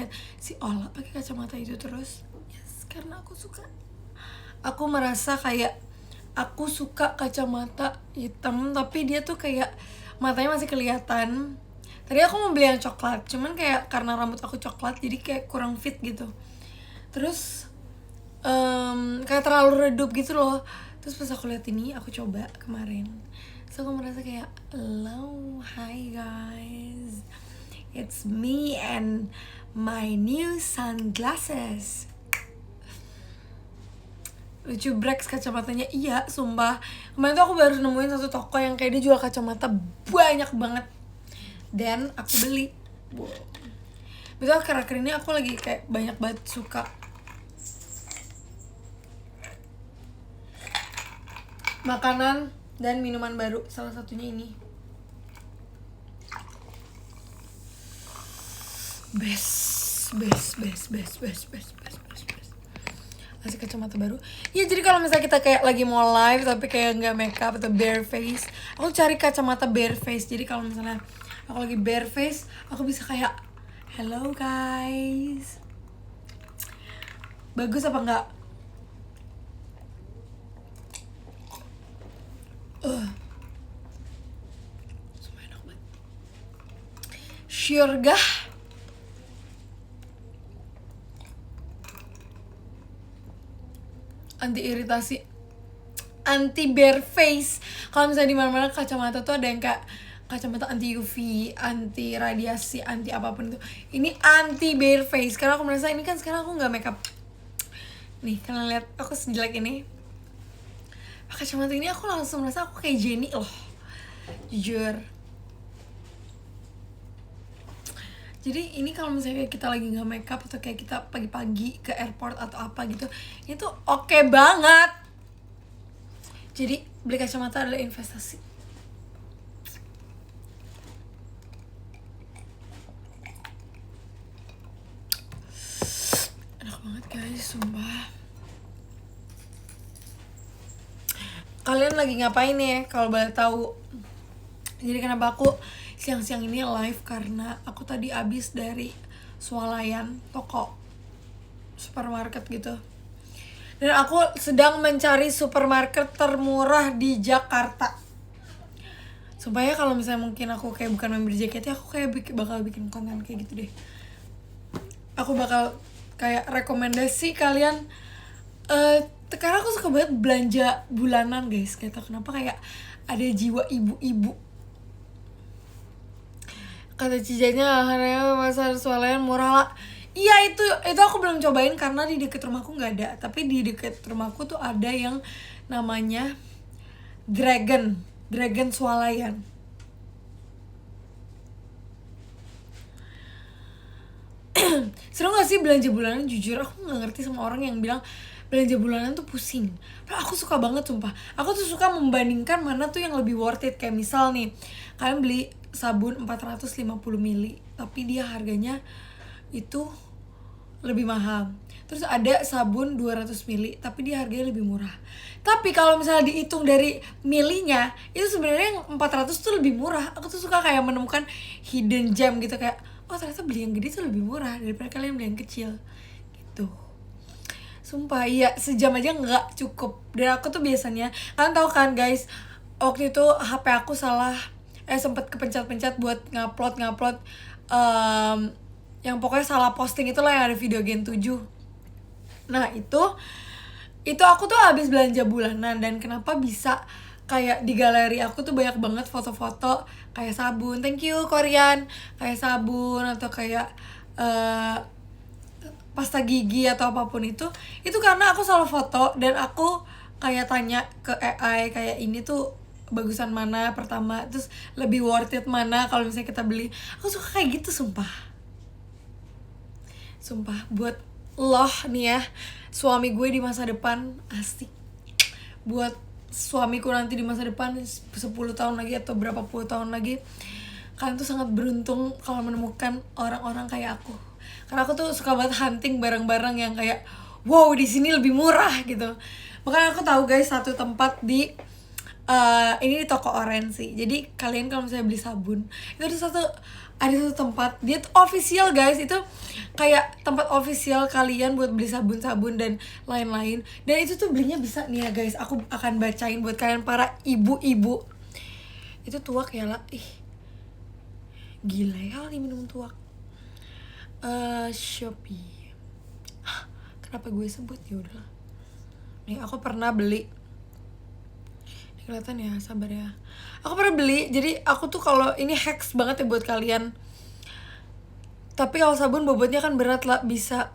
ngeliat si Ola pakai kacamata itu terus. Yes, karena aku suka. Aku merasa kayak aku suka kacamata hitam tapi dia tuh kayak matanya masih kelihatan. Tadi aku mau beli yang coklat, cuman kayak karena rambut aku coklat jadi kayak kurang fit gitu. Terus kayak terlalu redup gitu loh. Terus pas aku lihat ini, aku coba kemarin. So aku merasa kayak, hello, hi guys, it's me and my new sunglasses. Lucu Brex kacamatanya, iya sumpah. Kemarin tuh aku baru nemuin satu toko yang kayak dia jual kacamata banyak banget, dan aku beli. Wow. Betul, akhir-akhir ini aku lagi kayak banyak banget suka makanan dan minuman baru, salah satunya ini. Best. Kasih kacamata baru. Ya jadi kalau misalnya kita kayak lagi mau live tapi kayak nggak makeup atau bare face, aku cari kacamata bare face. Jadi kalau misalnya aku lagi bare face, aku bisa kayak, hello guys. Bagus apa enggak? Sumpah enak banget. Sure gah? Anti iritasi, anti bare face. Kalau misalnya di mana-mana kacamata tuh ada yang kayak kacamata anti UV, anti radiasi, anti apapun itu. Ini anti bare face karena aku merasa ini kan sekarang aku nggak makeup. Nih kalian lihat aku sejelek ini, pakai kacamata ini aku langsung merasa aku kayak Jenny loh, jujur. Jadi ini kalau misalnya kita lagi nggak makeup atau kayak kita pagi-pagi ke airport atau apa gitu, itu oke banget. Jadi beli kacamata adalah investasi. Enak banget guys, sumpah. Kalian lagi ngapain ya kalau boleh tahu? Jadi kenapa aku siang-siang ini live, karena aku tadi abis dari swalayan, toko supermarket gitu. Dan aku sedang mencari supermarket termurah di Jakarta. Supaya kalau misalnya mungkin aku kayak bukan member JKT, aku kayak bakal bikin konten kayak gitu deh. Aku bakal kayak rekomendasi kalian. Karena aku suka banget belanja bulanan guys. Gak tau kenapa kayak ada jiwa ibu-ibu. Kata Cijanya harganya pasar swalayan murah lah. Iya itu aku belum cobain karena di deket rumahku nggak ada. Tapi di deket rumahku tuh ada yang namanya Dragon swalayan. Seru gak sih belanja bulanan? Jujur aku nggak ngerti sama orang yang bilang belanja bulanan tuh pusing. Padahal aku suka banget sumpah. Aku tuh suka membandingkan mana tuh yang lebih worth it. Kayak misal nih, kalian beli sabun 450 ml tapi dia harganya itu lebih mahal. Terus ada sabun 200 ml tapi dia harganya lebih murah. Tapi kalau misalnya dihitung dari milinya, itu sebenarnya yang 400 tuh lebih murah. Aku tuh suka kayak menemukan hidden gem gitu, kayak oh ternyata beli yang gede tuh lebih murah daripada kalian beli yang kecil gitu. Sumpah iya, sejam aja nggak cukup. Dan aku tuh biasanya, kalian tahu kan guys, waktu itu HP aku salah sempet kepencet-pencet buat ngupload yang pokoknya salah posting itulah yang ada video Gen 7. Nah itu aku tuh habis belanja bulanan, dan kenapa bisa kayak di galeri aku tuh banyak banget foto-foto kayak sabun, thank you Korean, kayak sabun atau kayak pasta gigi atau apapun itu karena aku selalu foto dan aku kayak tanya ke AI kayak ini tuh bagusan mana pertama, terus lebih worth it mana kalau misalnya kita beli. Aku suka kayak gitu sumpah. Buat loh nih ya, suami gue di masa depan, asik. Buat suamiku nanti di masa depan 10 tahun lagi atau berapa puluh tahun lagi, kalian tuh sangat beruntung kalau menemukan orang-orang kayak aku. Karena aku tuh suka banget hunting barang-barang yang kayak wow di sini lebih murah gitu. Makanya aku tahu guys satu tempat di Ini di toko Oren sih. Jadi kalian kalau misalnya beli sabun, itu ada satu tempat, dia tuh official guys, itu kayak tempat official kalian buat beli sabun-sabun dan lain-lain. Dan itu tuh belinya bisa nih ya guys, aku akan bacain buat kalian para ibu-ibu. Itu tuak ya lah, gila ya kali minum tuak. Shopee. Kenapa gue sebut, ya udahlah. Nih aku pernah beli. Ini kelihatan ya, sabar ya. Aku pernah beli, jadi aku tuh kalau ini hacks banget ya buat kalian. Tapi kalau sabun bobotnya kan berat lah, bisa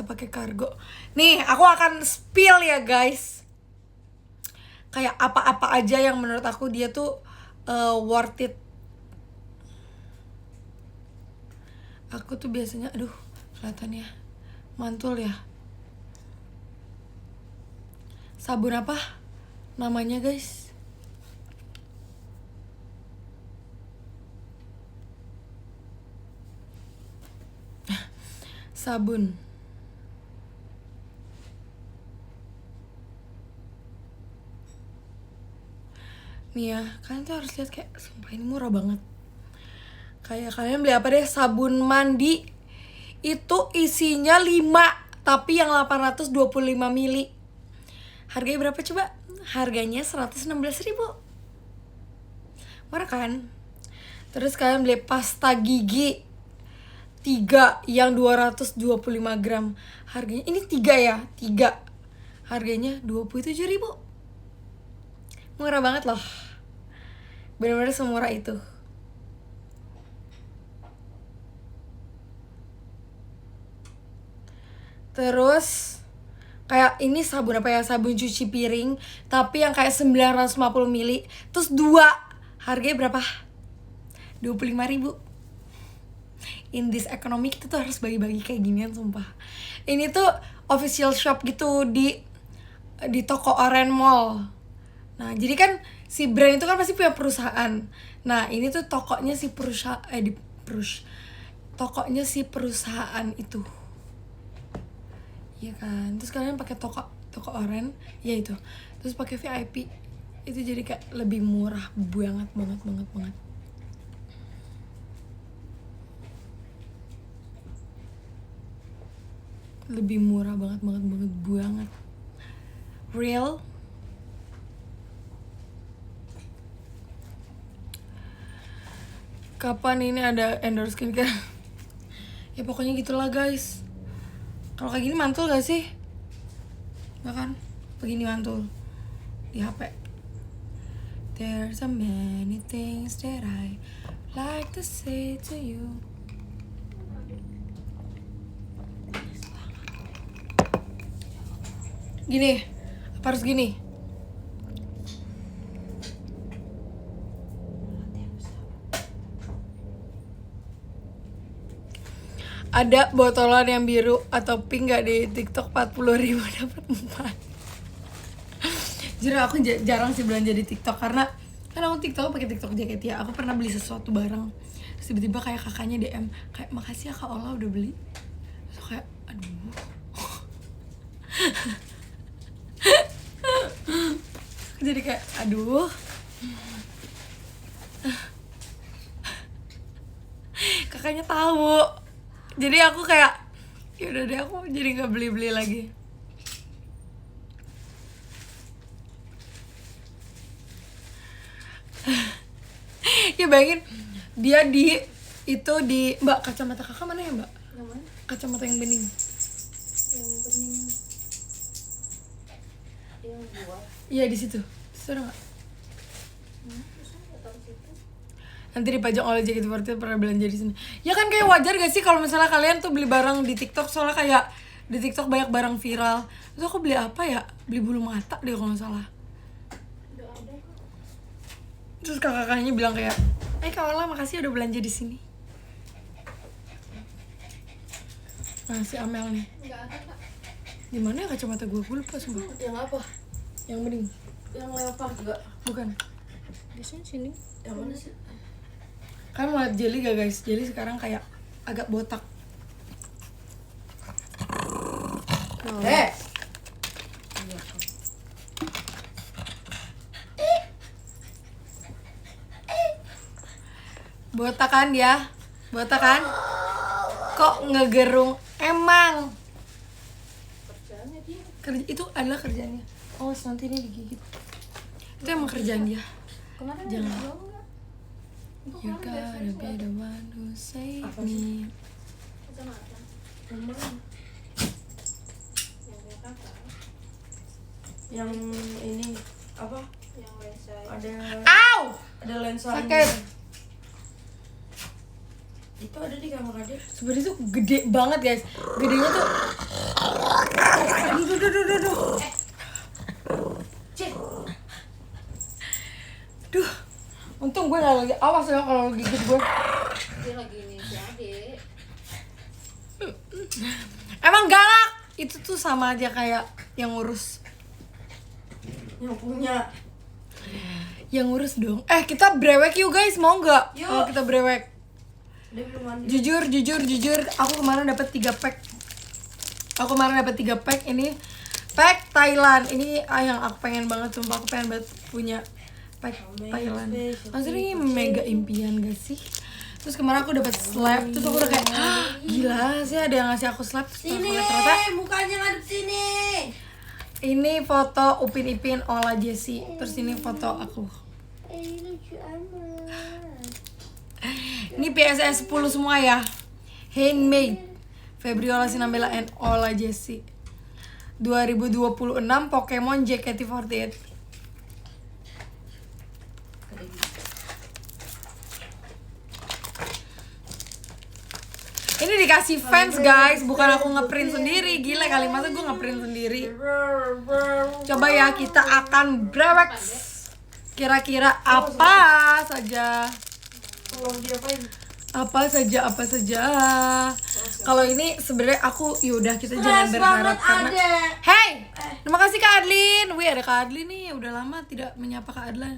pakai kargo. Nih, aku akan spill ya guys. Kayak apa-apa aja yang menurut aku dia tuh worth it. Aku tuh biasanya, aduh, kelihatan ya. Mantul ya. Sabun apa namanya guys? Sabun nih ya, kalian tuh harus lihat, kayak sumpah ini murah banget. Kayak kalian beli apa deh, sabun mandi itu isinya 5, tapi yang 825 mili. Harganya berapa coba? Harganya 116.000. Murah kan? Terus kalian beli pasta gigi 3 yang 225 gram. Harganya, ini 3 ya, 3. Harganya 27.000. Murah banget loh. Bener-bener semurah itu. Terus kayak ini sabun apa ya, sabun cuci piring tapi yang kayak 950 mili. Terus 2, harganya berapa? 25.000. In this economy kita tuh harus bagi-bagi kayak ginian sumpah. Ini tuh official shop gitu di toko Oren Mall. Nah, jadi kan si brand itu kan pasti punya perusahaan. Nah, ini tuh tokonya si tokonya si perusahaan itu. Iya kan? Terus kalian pakai toko Oren, ya itu. Terus pakai VIP. Itu jadi kayak lebih murah banget. Lebih murah banget. Real. Kapan ini ada endorse skincare? Ya pokoknya gitulah guys. Kalau kayak gini mantul gak sih? Gak kan? Begini mantul di HP. There's so many things that I like to say to you. Gini, apa harus gini? Ada botolan yang biru atau pink gak di TikTok? 40.000 dapat 4. Jujur aku jarang sih belanja di TikTok, karena kan aku TikTok pakai TikTok jaket ya. Aku pernah beli sesuatu barang, terus tiba-tiba kayak kakaknya DM kayak, makasih ya Kak Ola udah beli. Terus kayak aduh. Jadi kayak aduh. Kakaknya tahu. Jadi aku kayak yaudah deh, aku jadi nggak beli lagi. Ya bayangin dia di itu di Mbak, kacamata kakak mana ya Mbak? Yang mana? Kacamata yang bening. Yang bening. Yang buat. Iya di situ. Sudah nggak? Nanti dipajang oleh JKT48 pernah belanja di sini. Ya kan kayak wajar gak sih kalau misalnya kalian tuh beli barang di TikTok, soalnya kayak di TikTok banyak barang viral. Terus aku beli apa ya? Beli bulu mata deh kalau nggak salah. Terus kakaknya bilang kayak, Kak Ola makasih udah belanja di sini. Nah si Amel nih. Nggak ada Kak. Gimana ya kacamata gue lupa sumpah. Yang apa? Yang bening. Yang leopard juga? Bukan. Di sini. Yang mana sih? Kalian mau liat Jelly gak guys? Jelly sekarang kayak agak botak. Botak kan dia? Botak kan? Kok ngegerung? Emang Kerjaannya dia. itu adalah kerjaannya. Oh, nanti ini digigit. Itu emang kerjaan dia. Kemarin Jangan. ada belum enggak? You gotta be the one who save me. Kacamata. Yang kayak kakak. Yang ini apa? Yang lensa. Au! Ada lensa Sakit. itu ada di kamar Ade. Sebenarnya tuh gede banget guys. Gedenya tuh. Aduh. Cek. Duh. Untung gue gak lagi awas ya kalau gigit gue. Dia lagi ini si Ade. Emang galak. Itu tuh sama aja kayak yang ngurus. Yang punya. Yang ngurus dong. Kita brewek yuk guys, mau nggak? Yuk. Kalau kita brewek. Dia belum mandi. Jujur, aku kemarin dapat 3 pack. Ini pack Thailand. Ini yang aku pengen banget, sumpah aku pengen banget punya pack Thailand. Maksudnya ini mega impian gak sih? Terus kemarin aku dapat slab, terus aku udah kayak gila sih ada yang ngasih aku slab. Terus aku Sini, liat ternyata mukanya ngadep sini. ini foto Upin Ipin Ola Jessie. Terus ini foto aku. Lucu amat. Ini PSS 10 semua ya. Handmade. Febriola Sinambela and Ola Jessie. 2026 Pokemon JKT48. Ini dikasih fans guys, bukan aku ngeprint sendiri. Gila kali, masa gue ngeprint sendiri. Coba ya, kita akan brewek. Kira-kira apa saja? Tolong diapain? Apa saja. Kalau ini sebenarnya aku yaudah kita jangan berharap karena hey, terima kasih Kak Adlin. Wih, ada Kak Adlin nih, udah lama tidak menyapa Kak Adlin.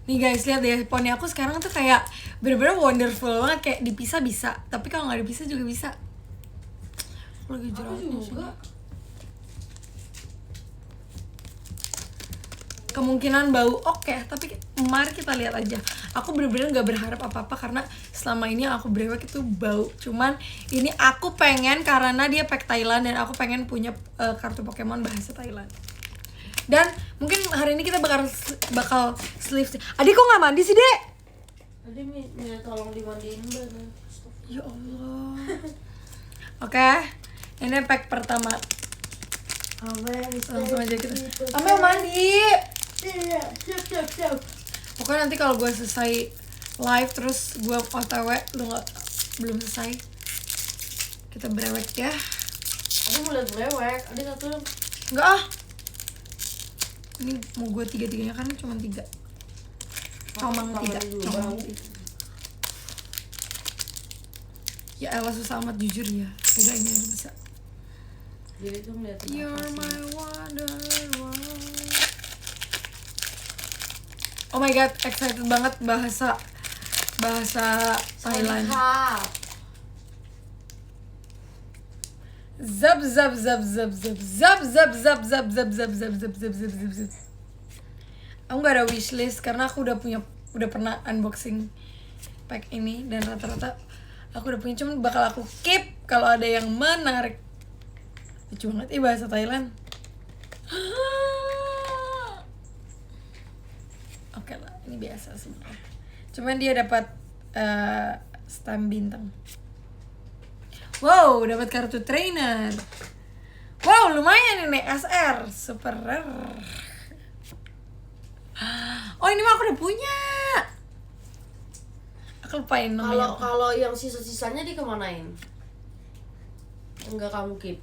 Nih guys, lihat deh poni aku sekarang tuh kayak bener-bener wonderful banget, kayak dipisah bisa, tapi kalau nggak dipisah juga bisa. Aku lagi jerawatnya juga. Kemungkinan bau oke, tapi mari kita lihat aja. Aku bener-bener gak berharap apa-apa karena selama ini aku brewek itu bau. Cuman ini aku pengen karena dia pack Thailand dan aku pengen punya kartu Pokemon bahasa Thailand. Dan mungkin hari ini kita bakal sleeve. Adik kok nggak mandi sih, Dek? Tadi minta tolong dimandiin Mbak. Ya Allah. Oke, ini pack pertama. Langsung aja kita. Amel mandi. Siap. Pokoknya nanti kalau gue selesai live terus gue OTW, lu belum selesai, kita brewek ya. Ade mau liat brewek. Ade satu dong. Enggak ah. Ini mau gue tiga-tiganya kan cuma 3. Comang 3. Ya elah susah amat jujur ya. Udah ini aja bisa. Dia itu ngeliatin You're apa my sih? wonderworld. Oh my god, excited banget bahasa Thailand. Zap. Aku gak ada wishlist karena aku udah pernah unboxing pack ini dan rata-rata aku udah punya, cuman bakal aku keep kalau ada yang menarik. Lucu banget bahasa Thailand. Oke lah, ini biasa sebenarnya. Cuman dia dapat stamp bintang. Wow, dapat kartu trainer. Wow, lumayan ini SR, super rare. Oh, ini mah aku udah punya. Aku lupain namanya. Kalau yang sisa-sisanya dikemanain? Enggak kamu keep.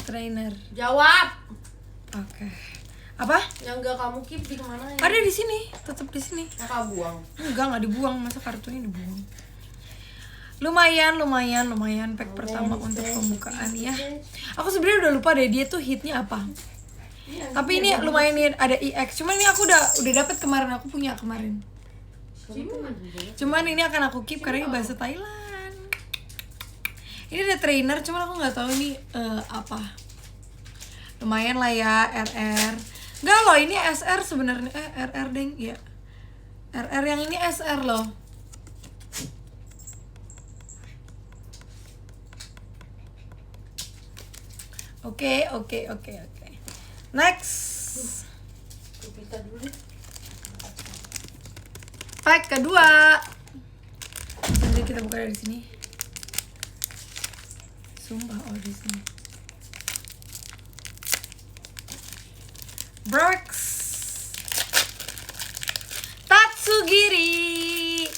Trainer. Jawab. Oke. Apa? Yang enggak kamu keep dikemanain? Ada di sini, tetap di sini. Kakak buang. Enggak dibuang, masa kartunya dibuang. Lumayan pack pertama untuk pembukaan ya. Aku sebenarnya udah lupa deh dia tuh hitnya apa. Tapi ini lumayan nih, ada EX. Cuman ini aku udah dapet kemarin, aku punya kemarin. Cuman ini akan aku keep karena ini bahasa Thailand. Ini ada trainer, cuman aku nggak tahu ini apa. Lumayan lah ya, RR. Enggak loh, ini SR sebenarnya. RR deng, ya. RR yang ini SR loh. Oke. Next. Kita dulu deh. Pack kedua. Nanti kita buka dari sini. Sumpah di sini. Brox. Tatsugiri.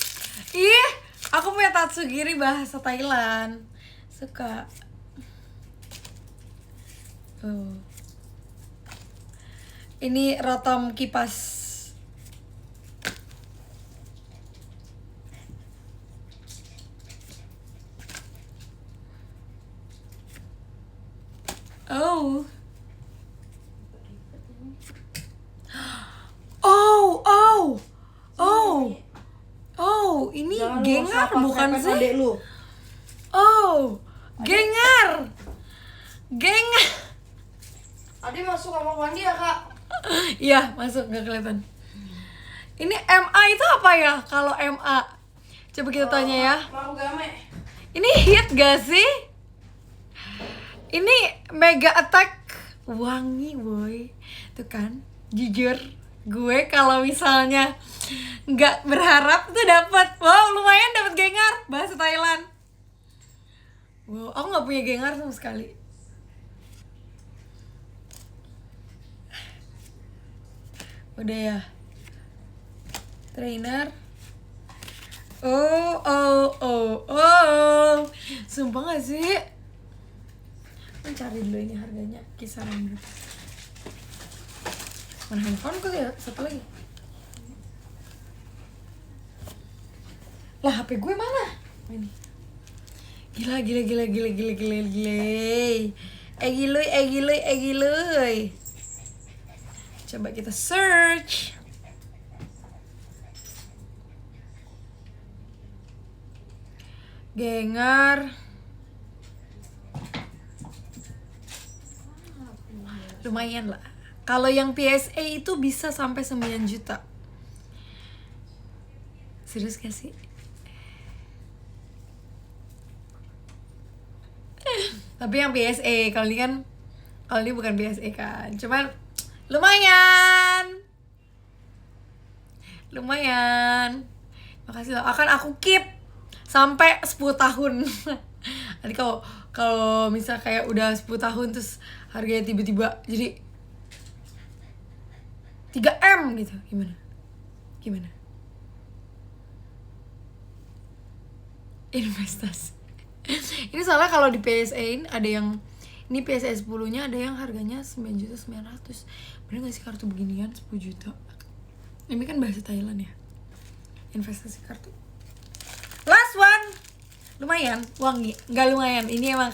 Ih, aku punya Tatsugiri bahasa Thailand. Suka. Ini rotom kipas. Ini Gengar bukan sih? Adek lu. Gengar. Adek masuk kamar mandi ya, Kak? Iya, masuk, nggak kelihatan. Ini MA itu apa ya? Kalau MA, coba kita tanya ya. Marugame. Ini hit gak sih? Ini Mega Attack wangi boy. Tuh kan, jujur gue kalau misalnya nggak berharap tuh dapat. Wow, lumayan dapat Gengar bahasa Thailand. Wow, aku nggak punya Gengar sama sekali. Udah ya. Trainer. Sumpah gak sih? Cari dulu ini harganya kisaran gitu. Mana handphone kok ya? Satu lagi. Lah HP gue mana? Ini. Gila. Giluy. Coba kita search. Gengar. Lumayan lah. Kalau yang PSA itu bisa sampai 9 juta. Serius gak sih? Tapi yang PSA, kalau ini bukan PSA kan. Cuman lumayan. Makasih loh. Akan aku keep sampai 10 tahun. Nanti kalau misal kayak udah 10 tahun terus harganya tiba-tiba jadi 3M gitu. Gimana? Investasi. Ini soalnya kalau di PSA ada yang ini PSA 10-nya ada yang harganya 9.900.000. Bener gak sih kartu beginian 10 juta? Ini kan bahasa Thailand ya. Investasi kartu. Last one. Lumayan, wangi. Enggak lumayan. Ini emang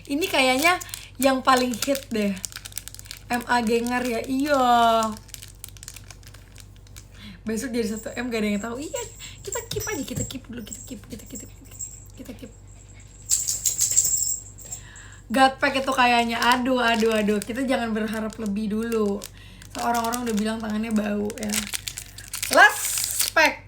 ini kayaknya yang paling hit deh. MA Gengar ya. Iya. Besok jadi 1M gak ada yang tahu. Iya, kita keep aja, kita keep dulu, kita keep. Godpack itu kayaknya aduh. Kita jangan berharap lebih dulu. Orang-orang udah bilang tangannya bau ya. Last pack.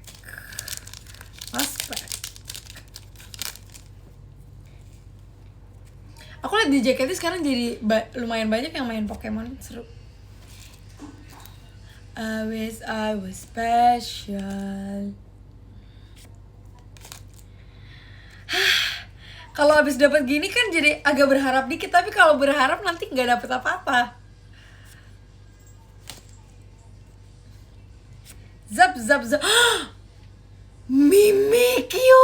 Aku lihat di JKT sekarang jadi lumayan banyak yang main Pokemon, seru. I wish I was special. Kalau abis dapat gini kan jadi agak berharap dikit, tapi kalau berharap nanti nggak dapet apa-apa. Zap. Mimikyu.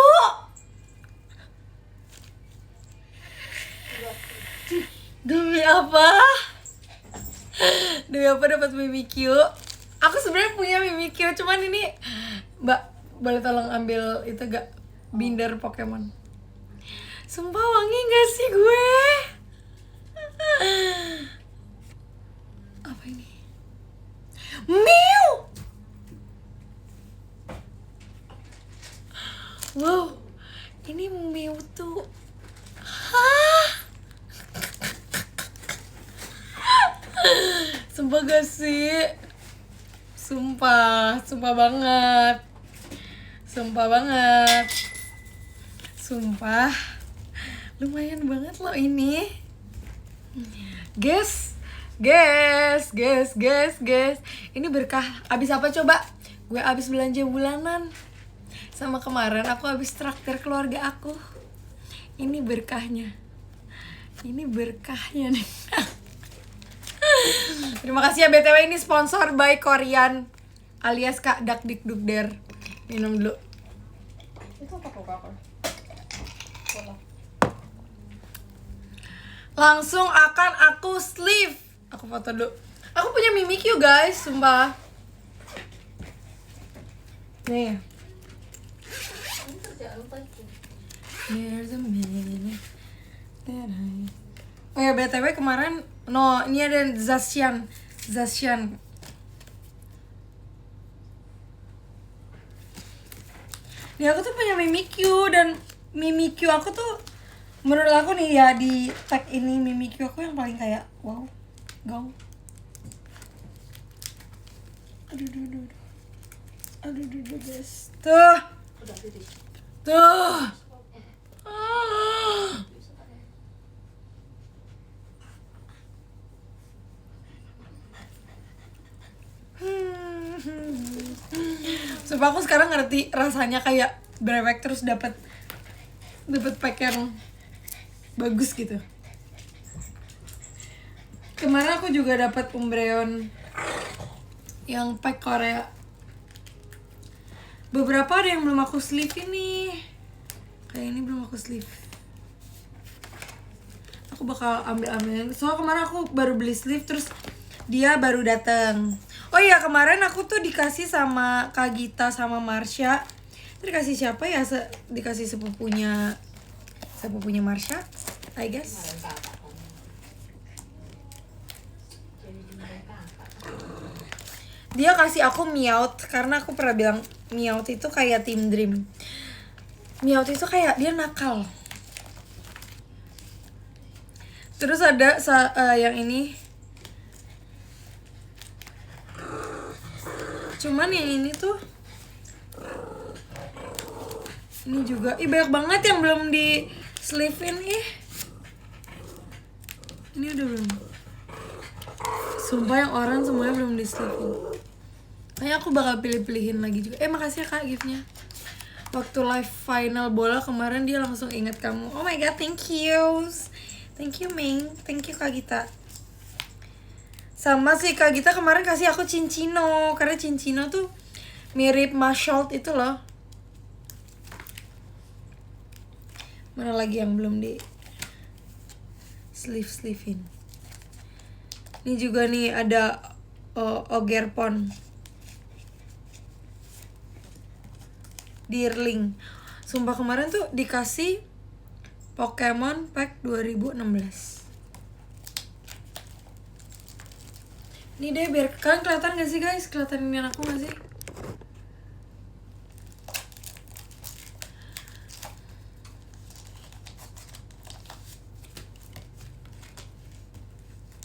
Demi apa dapat Mimikyu? Aku sebenarnya punya Mimikyu, cuman ini Mbak boleh tolong ambil itu gak binder Pokemon? Sumpah wangi gak sih gue? Apa ini? Mew! Wow, ini Mew tuh. Hah? Sumpah gak sih? Sumpah banget. Sumpah. Lumayan banget loh ini. Guys. Ini berkah. Abis apa coba? Gue abis belanja bulanan. Sama kemarin aku abis traktir keluarga aku. Ini berkahnya nih. Terima kasih ya BTW, ini sponsor by Korean alias Kak Dakdikdukder. Minum dulu. Itu apa Coca-Cola? Cola. Langsung akan aku sleeve. Aku foto dulu. Aku punya Mimikyu guys, sumpah. Nih. Ini kerjaan apa itu? There's a minute that I... Oh ya BTW kemarin ini ada Zashian. Nih aku tuh punya Mimikyu, dan Mimikyu aku tuh menurut aku nih ya, di tag ini Mimikyu aku yang paling kayak wow, gaung. Aduh guys. Tuh. Udah tiris. Tuh. Sumpah aku sekarang ngerti rasanya kayak brewek terus dapat pack yang bagus gitu. Kemarin aku juga dapat Umbreon yang pack Korea. Beberapa ada yang belum aku sleeve ini. Kayak ini belum aku sleeve. Aku bakal ambil. Soalnya kemarin aku baru beli sleeve terus dia baru datang. Oh iya, kemarin aku tuh dikasih sama Kak Gita sama Marsha. Dikasih siapa ya? Dikasih sepupunya Marsha, I guess. Dia kasih aku Meowth karena aku pernah bilang Meowth itu kayak Team Dream. Meowth itu kayak dia nakal. Terus ada yang ini. Cuman yang ini tuh ini juga, banyak banget yang belum di sleeve-in Ini udah belum. Sumpah yang orang semuanya belum di sleeve-in. Kayaknya aku bakal pilih-pilihin lagi juga. Makasih ya Kak gift-nya. Waktu live final bola kemarin dia langsung inget kamu. Oh my god, thank you. Thank you Ming. Thank you Kak Gita. Sama sih Kak Gita kemarin kasih aku Cinccino. Karena Cinccino tuh mirip Masholt itu loh. Mana lagi yang belum di sleeve-in. Ini juga nih ada Ogerpon. Deerling. Sumpah kemarin tuh dikasih Pokemon Pack 2016. Ini deh biar kalian kelihatan gak sih guys? Kelihatan ini aku gak sih?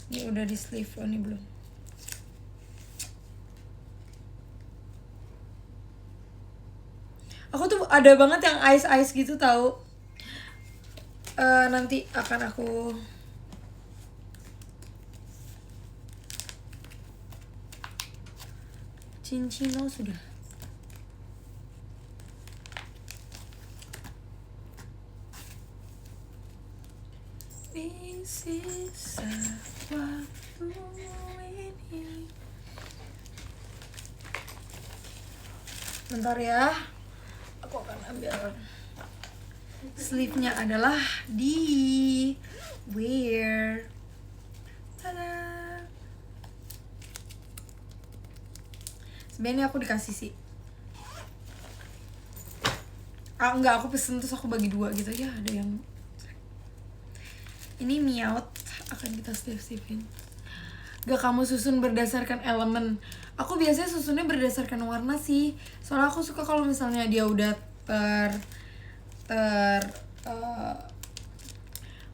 Ini udah di sleeve, ini belum. Aku tuh ada banget yang ice gitu tahu. Nanti akan aku Cinccino sudah. Di sisa waktu ini. Bentar ya. Aku akan ambil. Sleeve-nya adalah di Wear. Tada. Sebenarnya aku dikasih sih. Enggak, aku pesen terus aku bagi 2 gitu ya, ada yang. Ini Meowth akan kita sleeve-in. Gak kamu susun berdasarkan elemen. Aku biasanya susunnya berdasarkan warna sih. Soalnya aku suka kalau misalnya dia udah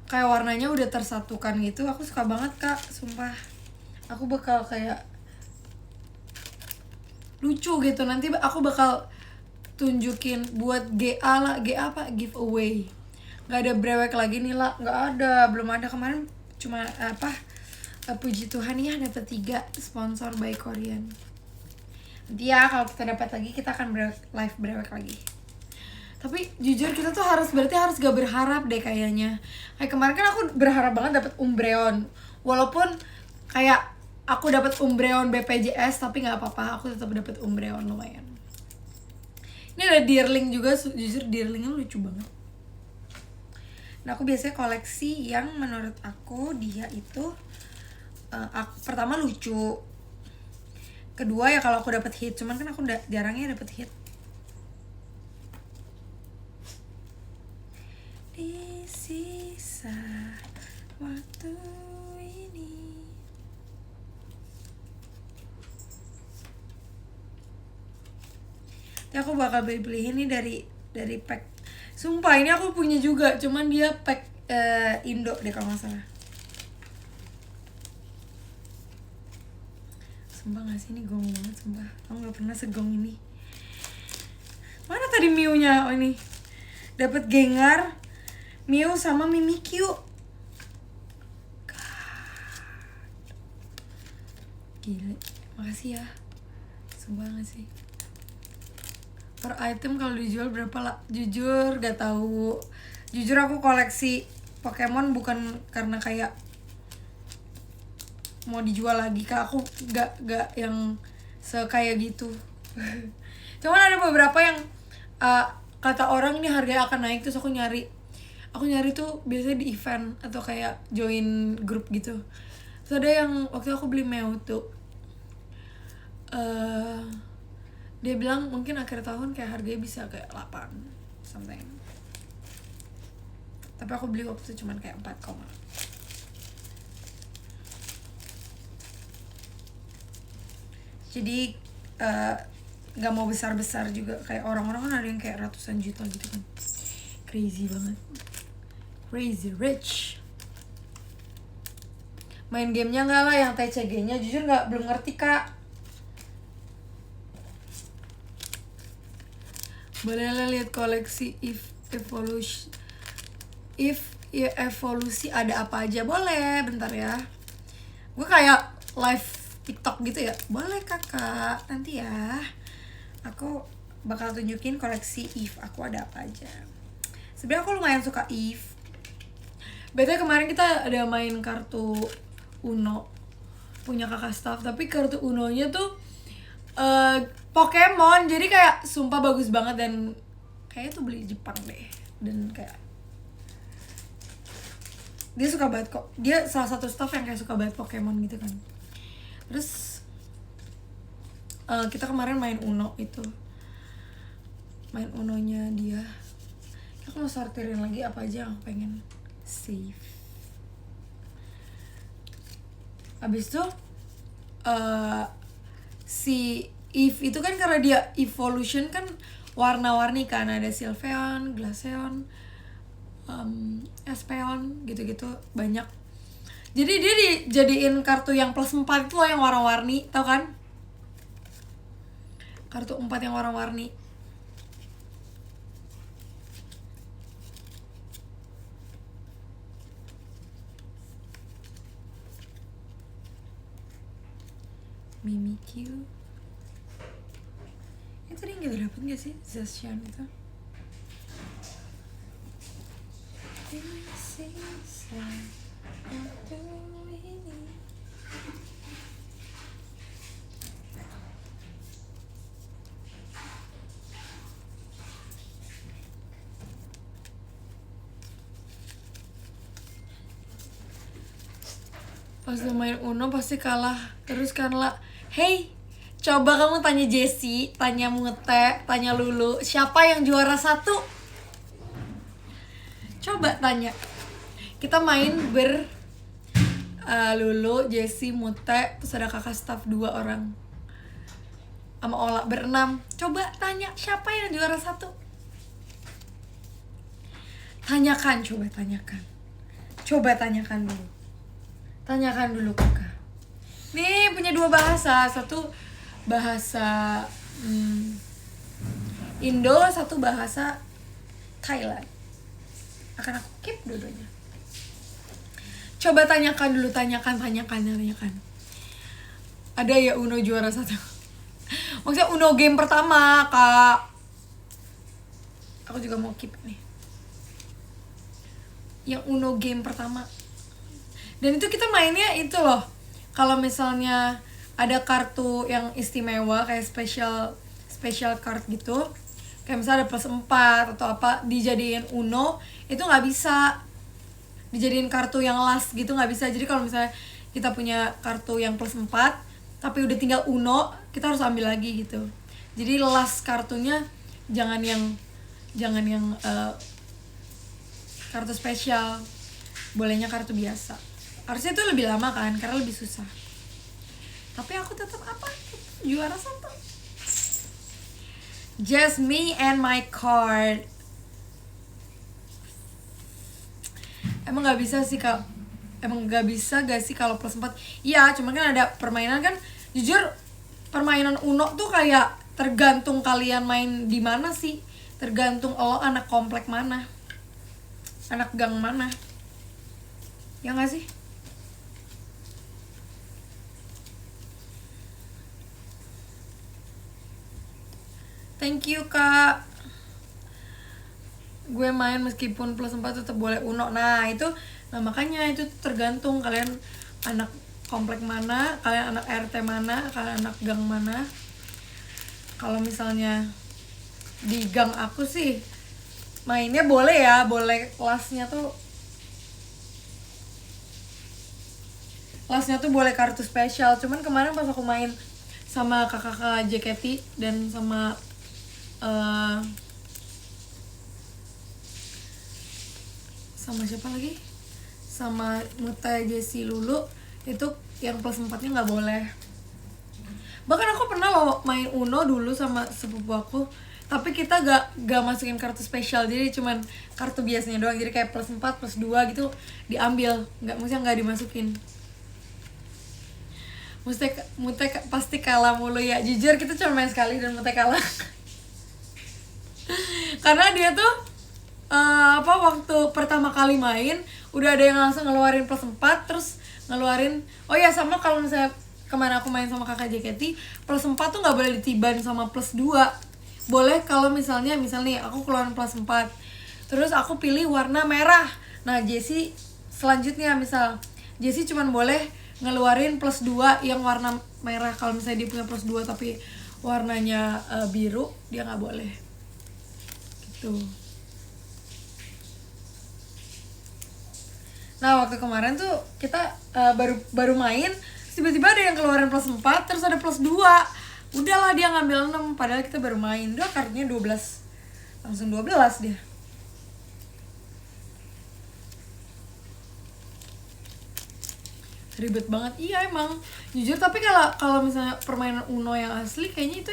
kayak warnanya udah tersatukan gitu. Aku suka banget Kak, sumpah. Aku bakal kayak lucu gitu. Nanti aku bakal tunjukin buat GA lah, GA apa, giveaway. Nggak ada brewek lagi nih lah, nggak ada, belum ada. Kemarin cuma puji Tuhan ya dapat 3 sponsor by Korean. Nanti ya kalau kita dapat lagi kita akan live brewek lagi. Tapi jujur kita tuh berarti harus gak berharap deh kayaknya. Kayak kemarin kan aku berharap banget dapat Umbreon. Walaupun kayak aku dapat Umbreon BPJS tapi nggak apa-apa, aku tetap dapat Umbreon lumayan. Ini ada Deerling juga, jujur Deerlingnya lucu banget. Nah aku biasanya koleksi yang menurut aku dia itu pertama lucu, kedua ya kalau aku dapat hit, cuman kan aku jarangnya dapat hit. Di sisa waktu ini. Nanti aku bakal beli ini dari pack. Sumpah ini aku punya juga, cuman dia pack Indo deh kalau nggak salah. Sumpah gak sih, ini gong banget sumpah. Aku gak pernah segong ini. Mana tadi Mew-nya? Oh ini. Dapat Gengar, Mew sama Mimikyu. Gila, makasih ya. Sumpah gak sih. Per item kalau dijual berapa lah? Jujur gak tahu. Jujur aku koleksi Pokemon bukan karena kayak mau dijual lagi, Kak. Aku gak yang sekaya gitu. Cuman ada beberapa yang kata orang ini harganya akan naik, terus aku nyari tuh biasanya di event atau kayak join grup gitu. Terus ada yang waktu aku beli Mewtwo, dia bilang mungkin akhir tahun kayak harganya bisa kayak 8 something. Tapi aku beli waktu itu cuman kayak 4, jadi gak mau besar-besar juga. Kayak orang-orang kan ada yang kayak ratusan juta gitu kan. Crazy banget. Crazy rich. Main gamenya enggak lah, yang TCG-nya jujur belum ngerti, Kak. Boleh lah lihat koleksi evolusi ada apa aja. Boleh, bentar ya. Gue kayak live TikTok gitu ya. Boleh kakak, nanti ya aku bakal tunjukin koleksi Eve aku ada apa aja. Sebenarnya aku lumayan suka Eve. Betulnya kemarin kita ada main kartu Uno punya kakak staff, tapi kartu Unonya tuh Pokemon, jadi kayak sumpah bagus banget. Dan kayaknya tuh beli di Jepang deh. Dan kayak dia suka banget kok. Dia salah satu staff yang kayak suka banget Pokemon gitu kan. Terus kita kemarin main Uno itu, main Unonya dia. Aku mau sortirin lagi apa aja yang pengen save. Abis itu si Eve itu kan karena dia evolution kan warna-warni kan, ada Sylveon, Glaceon, Espeon gitu-gitu banyak. Jadi dia dijadiin kartu yang plus 4 itu loh, yang warna-warni, tau kan? Kartu 4 yang warna-warni. Mimikyu. Itu tadi yang kita dapet gak sih? Zacian itu. Pas lu main Uno pasti kalah. Terus kan lah, hey, coba kamu tanya Jessie, tanya Mute, tanya Lulu, siapa yang juara 1? Coba tanya. Kita main Lulu, Jessie, Mute, terus ada kakak staff 2 orang sama Ola, ber-6. Coba tanya siapa yang juara 1. Tanyakan, coba tanyakan. Coba tanyakan dulu. Tanyakan dulu kakak. Nih punya 2 bahasa. Satu bahasa Indo, 1 bahasa Thailand. Akan aku keep dua-duanya. Coba tanyakan dulu, tanyakan. Ada ya Uno juara 1. Maksudnya Uno game pertama, Kak. Aku juga mau keep nih. Yang Uno game pertama. Dan itu kita mainnya itu loh. Kalau misalnya ada kartu yang istimewa kayak special card gitu, kayak misalnya ada +4 atau apa, dijadiin Uno, itu nggak bisa dijadiin kartu yang last gitu, nggak bisa. Jadi kalau misalnya kita punya kartu yang +4 tapi udah tinggal Uno, kita harus ambil lagi gitu. Jadi last kartunya jangan yang kartu spesial, bolehnya kartu biasa. Harusnya itu lebih lama kan, karena lebih susah. Tapi aku tetap apa? Juara 1. Just me and my card. Emang nggak bisa sih Kak? Emang nggak bisa gak sih kalau +4? Iya, cuma kan ada permainan kan. Jujur permainan Uno tuh kayak tergantung kalian main di mana sih. Tergantung lo anak komplek mana, anak gang mana. Ya nggak sih? Thank you Kak. Gue main meskipun +4 tetap boleh Uno. Nah itu, nah makanya itu tergantung kalian anak komplek mana, kalian anak RT mana, kalian anak gang mana. Kalau misalnya di gang aku sih mainnya boleh ya, boleh kelasnya tuh boleh kartu spesial. Cuman kemarin pas aku main sama kakak JKT dan sama sama siapa lagi, sama Muta, Jessie, Lulu, itu yang +4-nya nggak boleh. Bahkan aku pernah loh main Uno dulu sama sepupu aku, tapi kita gak masukin kartu spesial, jadi cuman kartu biasanya doang. Jadi kayak +4, +2 gitu diambil, maksudnya nggak dimasukin. Mute pasti kalah mulu ya. Jujur kita cuma main sekali dan Mute kalah. Karena dia tuh waktu pertama kali main udah ada yang langsung ngeluarin +4, terus ngeluarin, oh ya sama kalau misalnya kemarin aku main sama kakak JKT, +4 tuh nggak boleh ditiban sama +2. Boleh kalau misalnya nih aku keluarin +4, terus aku pilih warna merah. Nah Jessie selanjutnya, misal Jessie cuman boleh ngeluarin +2 yang warna merah. Kalau misalnya dia punya +2 tapi warnanya biru, dia nggak boleh gitu. Nah waktu kemarin tuh kita baru main, tiba-tiba ada yang keluarin +4, terus ada +2. Udahlah dia ngambil 6, padahal kita baru main. Udah kartunya 12, langsung 12 dia. Ribet banget, iya emang. Jujur, tapi kalau misalnya permainan Uno yang asli, kayaknya itu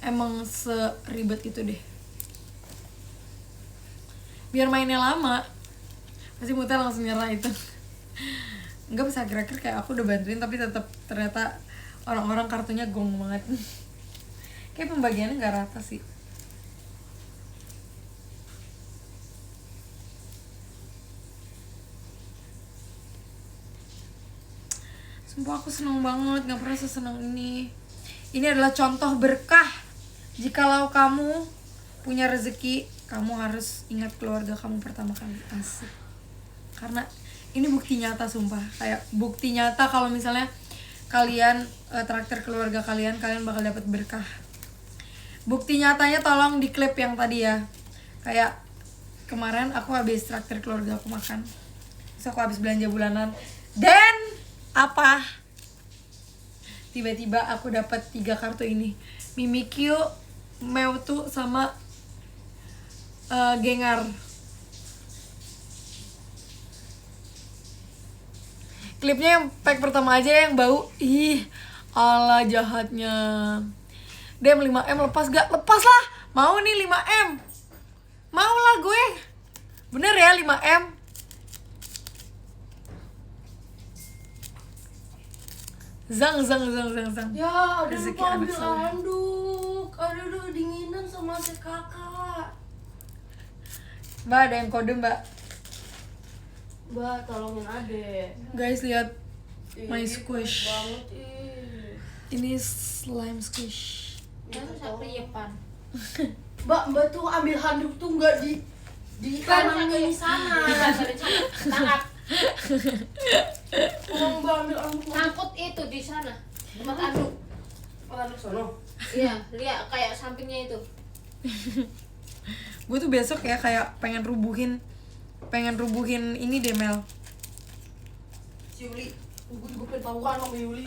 emang seribet itu deh. Biar mainnya lama, pasti Muta langsung nyerah itu. Enggak bisa gerak-gerak, kayak aku udah bantuin tapi tetap ternyata orang-orang kartunya gong banget. Kayak pembagiannya nggak rata sih. Sumpah aku seneng banget, nggak pernah seseneng ini. Ini adalah contoh berkah. Jikalau kamu punya rezeki, kamu harus ingat keluarga kamu pertama kali. Asik. Karena ini bukti nyata, sumpah. Kayak bukti nyata kalau misalnya kalian traktir keluarga kalian bakal dapat berkah. Bukti nyatanya tolong di klip yang tadi ya. Kayak kemarin aku habis traktir keluarga aku makan, terus aku habis belanja bulanan, dan apa? Tiba-tiba aku dapat 3 kartu ini. Mimikyu, Mewtwo, sama Gengar. Klipnya yang pack pertama aja yang bau. Ih, ala jahatnya. Dem 5M lepas gak? Lepas lah. Mau nih 5M. Mau lah gue. Bener ya 5M. Zang. Ya, ada Rezeki lupa anak ambil soleh. handuk. Ada udah kedinginan sama si kakak. Mbak, ada yang kode mbak. Mbak, tolongin adek. Guys, lihat my Ih, squish. banget ih. Ini slime squish. Kan sapriyepan. Mbak tuh ambil handuk tuh nggak di kanan ini sana. Tangkap. Tolong Mbak ambil handuk. Angkut itu di sana. Tempat anduk. Handuk sono. Iya, lihat kayak sampingnya itu. Gue tuh besok ya kayak pengen rubuhin ini deh Mel. Si Yuli, gue juga pengen tahu kan sama Yuli.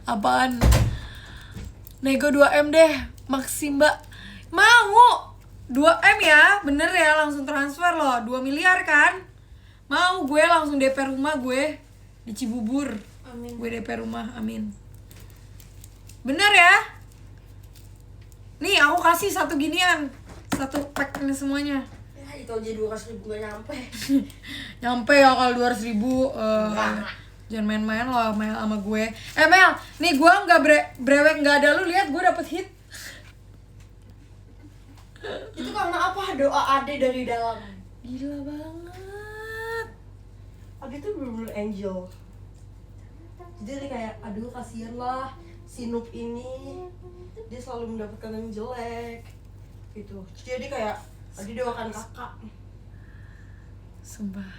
Apaan? Nego 2M deh, maksi mbak. Mau 2M ya, bener ya, langsung transfer loh. 2 miliar kan? Mau gue langsung DP rumah gue di Cibubur. Amin. Gue DP rumah, amin. Bener ya? Nih aku kasih satu ginian, satu pack ini semuanya. Ya itu aja 200.000 gak nyampe. Nyampe ya kalau 200.000. Jangan main-main loh Mel sama gue. Mel, nih gue nggak brewek nggak ada lu, lihat gue dapet hit. Itu karena apa? Doa Ade dari dalam. Gila banget. Ade tuh bener-bener angel. Jadi dia kayak, aduh kasihan lah si noob ini, dia selalu mendapatkan yang jelek gitu. Jadi kayak Ade doakan kakak. Sumpah,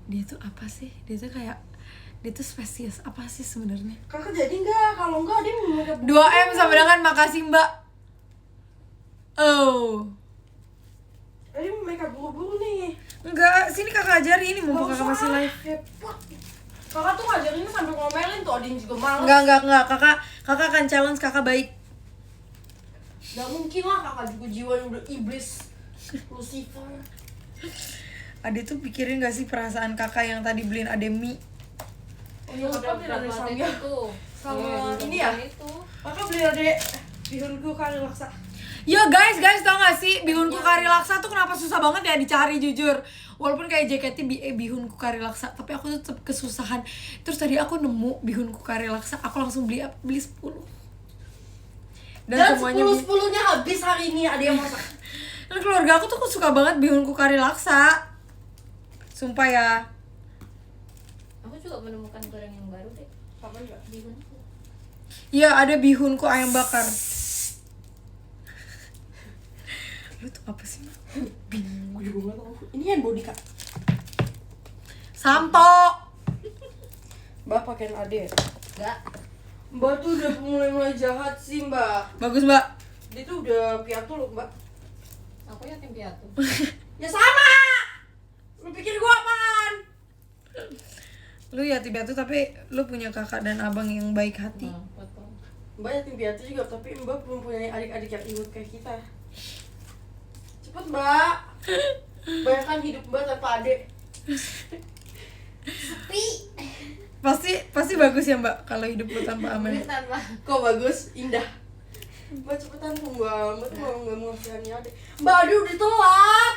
dia tuh apa sih? Dia tuh spesies apa sih sebenarnya? Kakak jadi nggak? Kalau nggak Ade mau makeup 2M sama dengan makasih mbak. Oh, Ade mau makeup buru-buru nih. enggak, sini kakak ajari, ini mumpung Nggak kakak masih usah, live. hebat. Kakak tuh ngajarinnya sambil ngomelin tuh, Ade juga males. Enggak, kakak akan challenge, kakak baik. Nggak mungkin lah, kakak juga jiwanya udah iblis Lucifer. Ade tuh pikirin gak sih perasaan kakak yang tadi beliin Ade mie? Oh iya, kakak beli Ade sambil sama ini ya? Itu. Kakak beli Ade bihunku kari laksa. Ya guys, tau gak sih bihunku kari laksa tuh kenapa susah banget ya dicari jujur. Walaupun kayak JKT bihunku kari laksa, tapi aku tuh tetap kesusahan. Terus tadi aku nemu bihunku kari laksa, aku langsung beli 10. Dan semuanya 10-10-nya habis hari ini, ada yang masak. Dan keluarga aku tuh suka banget bihunku kari laksa. Sumpah ya. Aku juga menemukan goreng yang baru deh. Kapan nggak? Bihunku. Iya, ada bihunku ayam bakar. Lu tuh apa sih, Mak? Gue juga nggak tahu. Ini hand body kak. Sampo. Mbak pakein Ade. Enggak. Mbak tuh udah mulai jahat sih Mbak. Bagus, Mbak. Dia tuh udah piatu loh Mbak. Aku yatim piatu. Ya sama. Lu pikir gua apaan? Lu ya tiba tuh tapi lu punya kakak dan abang yang baik hati. Betul. Mbak yatim piatu juga, tapi Mbak belum punya adik-adik yang imut kayak kita. Cepet Mbak. Bayangkan hidup Mbak tanpa adik. Sepi. Pasti bagus ya Mbak kalau hidup lu tanpa Amen. Tanpa. Kok bagus, indah. Mbak cepetan tuh Mbak, Mbak tuh nggak mau ngasihani adik. Mbak Ade udah telat.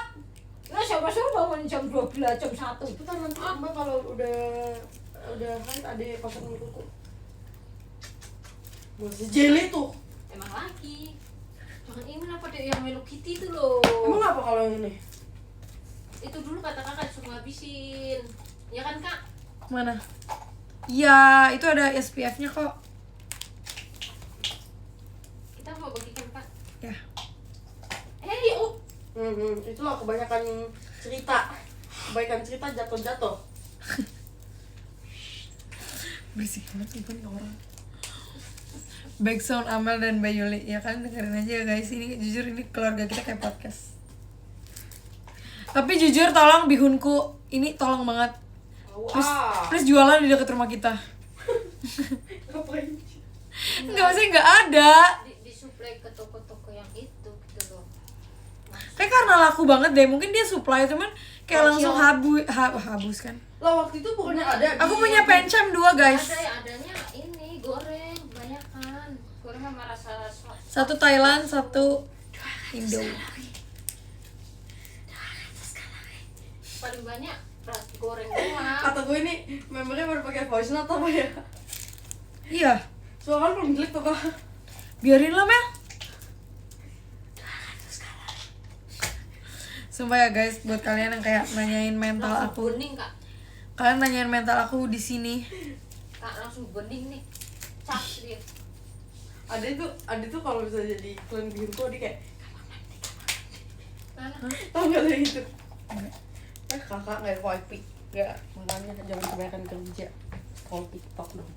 Nah, siapa-siapa bangun jam 12, jam 1. Cepetan nanti Mbak kalau udah kan adik pasangan kuku. Masih jelly tuh. Emang lagi. Jangan ini apa deh yang Hello Kitty itu loh. Emang apa kalau yang ini? Itu dulu kata kakak suka ngabisin. Ya kan kak? Mana? Iya, itu ada SPF-nya kok. Kita mau bagikan pak. Ya. Yuk. Itulah kebanyakan cerita. Kebaikan cerita jatuh-jatuh. Berisik banget sih nih orang. Backsound Amel dan Bayuli. Ya kalian dengerin aja ya guys. Ini jujur ini keluarga kita kayak podcast. Tapi jujur tolong bihunku ini tolong banget. Terus jualan di dekat rumah kita. Ngapain? Enggak, maksudnya enggak ada. Disuplai ke toko-toko yang itu gitu loh. Kayak karena laku banget deh. Mungkin dia supply cuman kayak langsung habis kan. Lah waktu itu bukannya ada Aku punya pencem 2 guys. Ada ya, adanya ini goreng banyak kan. Goreng sama rasa sos. Satu Thailand, satu Indo. Paling banyak goreng doang. Kata gue ini membernya baru pakai voice note apa ya? Iya, Soalnya kan belum jelek tuh kak. biarin lah Mel. Sumpah ya guys, buat kalian yang kayak nanyain mental Langsung aku, bening kak. kalian nanyain mental aku di sini. Kak langsung bening nih. Cap dia. Ada tuh kalau misalnya jadi iklan biru tuh dia kayak Mana? tau nggak kayak gitu. Kakak nggak wifi, nggak makanya jangan kebanyakan kerja. Scroll TikTok dong.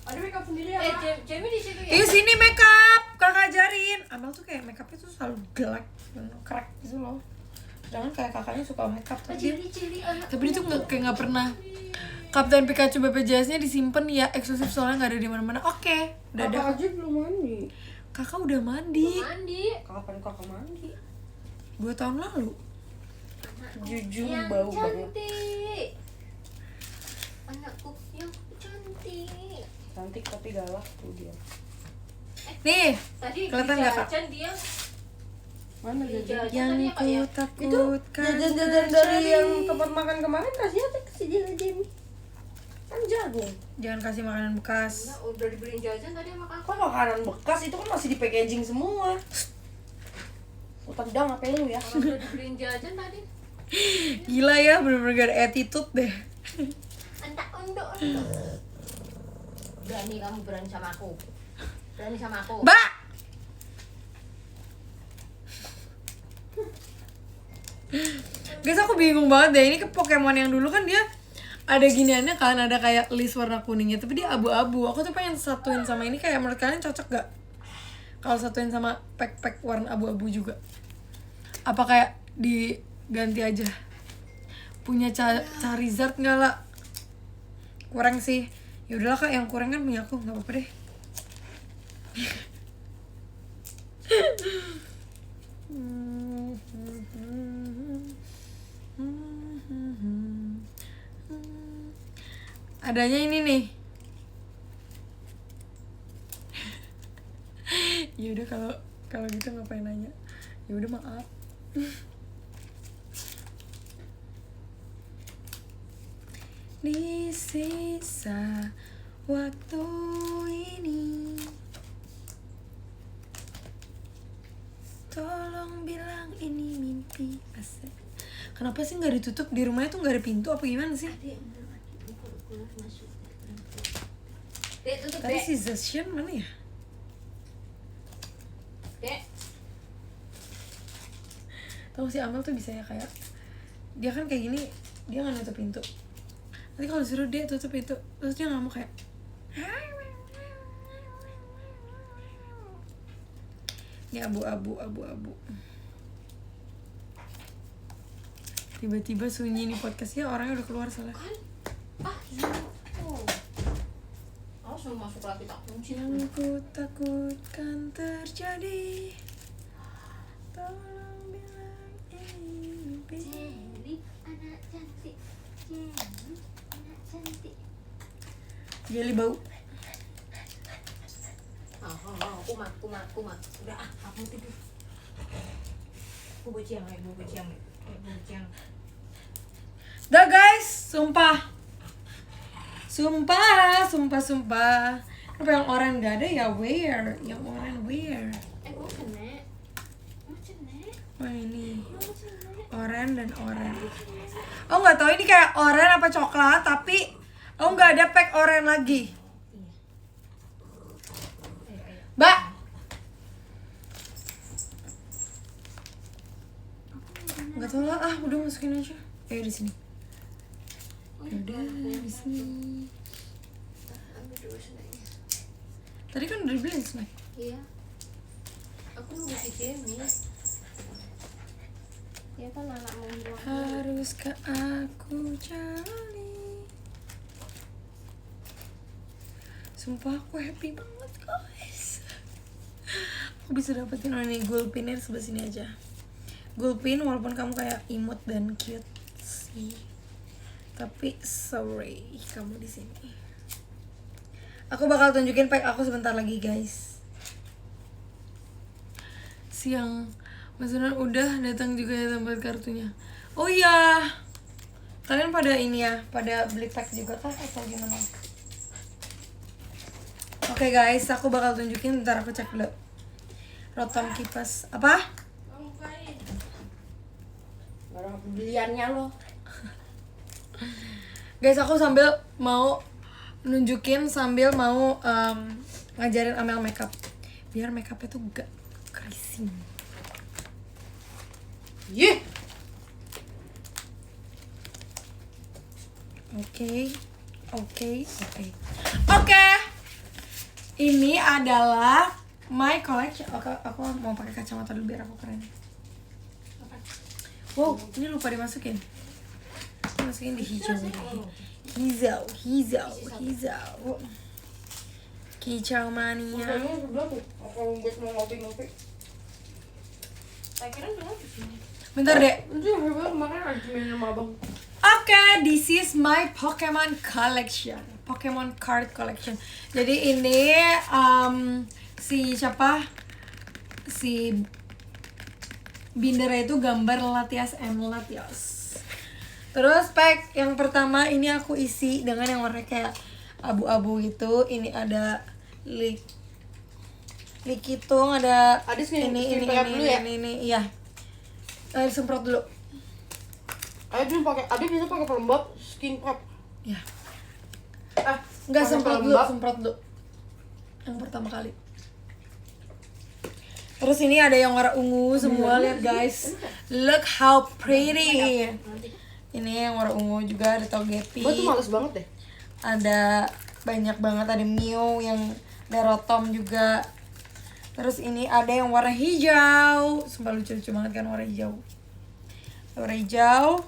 Ada makeup sendiri ya? Jamie di situ ya. Ih sini makeup, kakak ajarin. Amel tuh kayak makeupnya tuh selalu gelap dan crack gitu loh. Jangan kayak kakaknya suka makeup tapi dia tuh kayak nggak pernah. Kapten Pikachu BPJS-nya disimpan ya eksklusif soalnya nggak ada di mana-mana. Oke, Kakak dadah. aja belum mandi. Kakak udah mandi Mandi. Kapan kakak mandi? 2 tahun lalu. Jujur Yang bau banget. cantik. Anakku yang cantik. Cantik tapi galak tuh dia. Nih, Tadi kelihatan nggak, Kak? jajan dia. Mana jajan? yang Tadi apa ya? ku takutkan Jajan-jajan dari yang tempat makan kemarin kasih aja ke si Jamie. Kan jagung. Jangan kasih makanan bekas. Nah, udah dibeliin jajan tadi sama kakak. Kok makanan bekas itu kan masih di packaging semua. Lu tendang apa lu ya? Kalau udah dibeliin jajan tadi. Gila ya, bener-bener gak ada attitude deh. Entak unduk. Berani kamu berani sama aku. Berani sama aku. Mbak! Guys, aku bingung banget deh. Ini ke Pokemon yang dulu kan dia ada giniannya kan, ada kayak list warna kuningnya, tapi dia abu-abu. Aku tuh pengen satuin sama ini, kayak menurut kalian cocok gak? Kalau satuin sama pack warna abu-abu juga. Apa kayak diganti aja? Punya Charizard nggak lah? Kurang sih. Ya udahlah Kak, yang kurang kan punya aku, nggak apa-apa deh. Adanya ini nih. Ya udah, kalau gitu ngapain nanya? Ya udah, maaf. Di sisa waktu ini, tolong bilang ini mimpi. Asik. Kenapa sih nggak ditutup? Di rumahnya tuh nggak ada pintu apa gimana sih? Dek, tutup Tadi dek. si Zashian mana ya? Dek. Tahu si Amel tuh bisa ya kayak dia kan kayak gini, dia nggak nutup pintu. Nanti kalau disuruh dia tutup pintu, terus dia ngamuk kayak ini abu-abu. Tiba-tiba sunyi nih podcastnya, orangnya udah keluar salah. Ah, iya. Oh. Awas mau masuk lagi tak kunci. Yang ku takutkan terjadi, tolong bilang ini mimpi. Jadi anak cantik. Jadi anak cantik. Jeli bau. Kumat. Udah kamu tidur. Bociang. Dah guys, sumpah. Kenapa yang oranye gak ada ya? Where? Yang oranye where? Mau kena. Oh ini oranye dan oranye. Oh nggak tahu ini kayak oranye apa coklat, tapi nggak ada pack oranye lagi. Mbak, nggak tahu lah, udah masukin aja. Di sini. Udah di sini. Ambil dulu snacknya. Tadi kan udah dibeliin snack. Iya. Aku nunggu si Jamie. Dia kan anak mau bilang. Haruskah aku jalani? Sumpah aku happy banget guys. Aku bisa dapetin ini gulpinnya sebelah sini aja. Gulpin walaupun kamu kayak imut dan cute sih, tapi sorry kamu di sini. Aku bakal tunjukin pack aku sebentar lagi guys. Siang Mas Unan udah datang juga ya tempat kartunya. Oh iya, Kalian pada ini ya, pada beli pack juga kah atau gimana? Oke guys, aku bakal tunjukin, bentar aku cek dulu. Rotom kipas apa? Barang pembeliannya lo. Guys, aku sambil mau nunjukin, sambil mau ngajarin Amel makeup biar makeupnya tuh gak keriting. Yeh. Oke. Ini adalah my collection. Oke, aku mau pakai kacamata dulu biar aku keren. Wow, ini lupa dimasukin. Masukin di hijau. Hijau. Kicau mania. Saya kira udah di sini. Bentar deh. Itu yang kemarin ada minum abang. Oke, this is my Pokemon collection. Pokemon card collection. Jadi ini si bindernya itu gambar Latias M. Latias. Terus pack yang pertama ini aku isi dengan yang warna kayak abu-abu gitu. Ini ada Likitung, ada ini, iya. Semprot dulu. Adik bisa pakai pelembab skin prep. Ya. Enggak, semprot dulu. Yang pertama kali. Terus ini ada yang warna ungu semua, lihat guys. Look how pretty. Ini yang warna ungu juga, ada Togepi. Gue tuh males banget deh. Ada banyak banget, ada Mew, yang ada Rotom juga. Terus ini ada yang warna hijau. Sumpah lucu-lucu banget kan warna hijau. Warna hijau.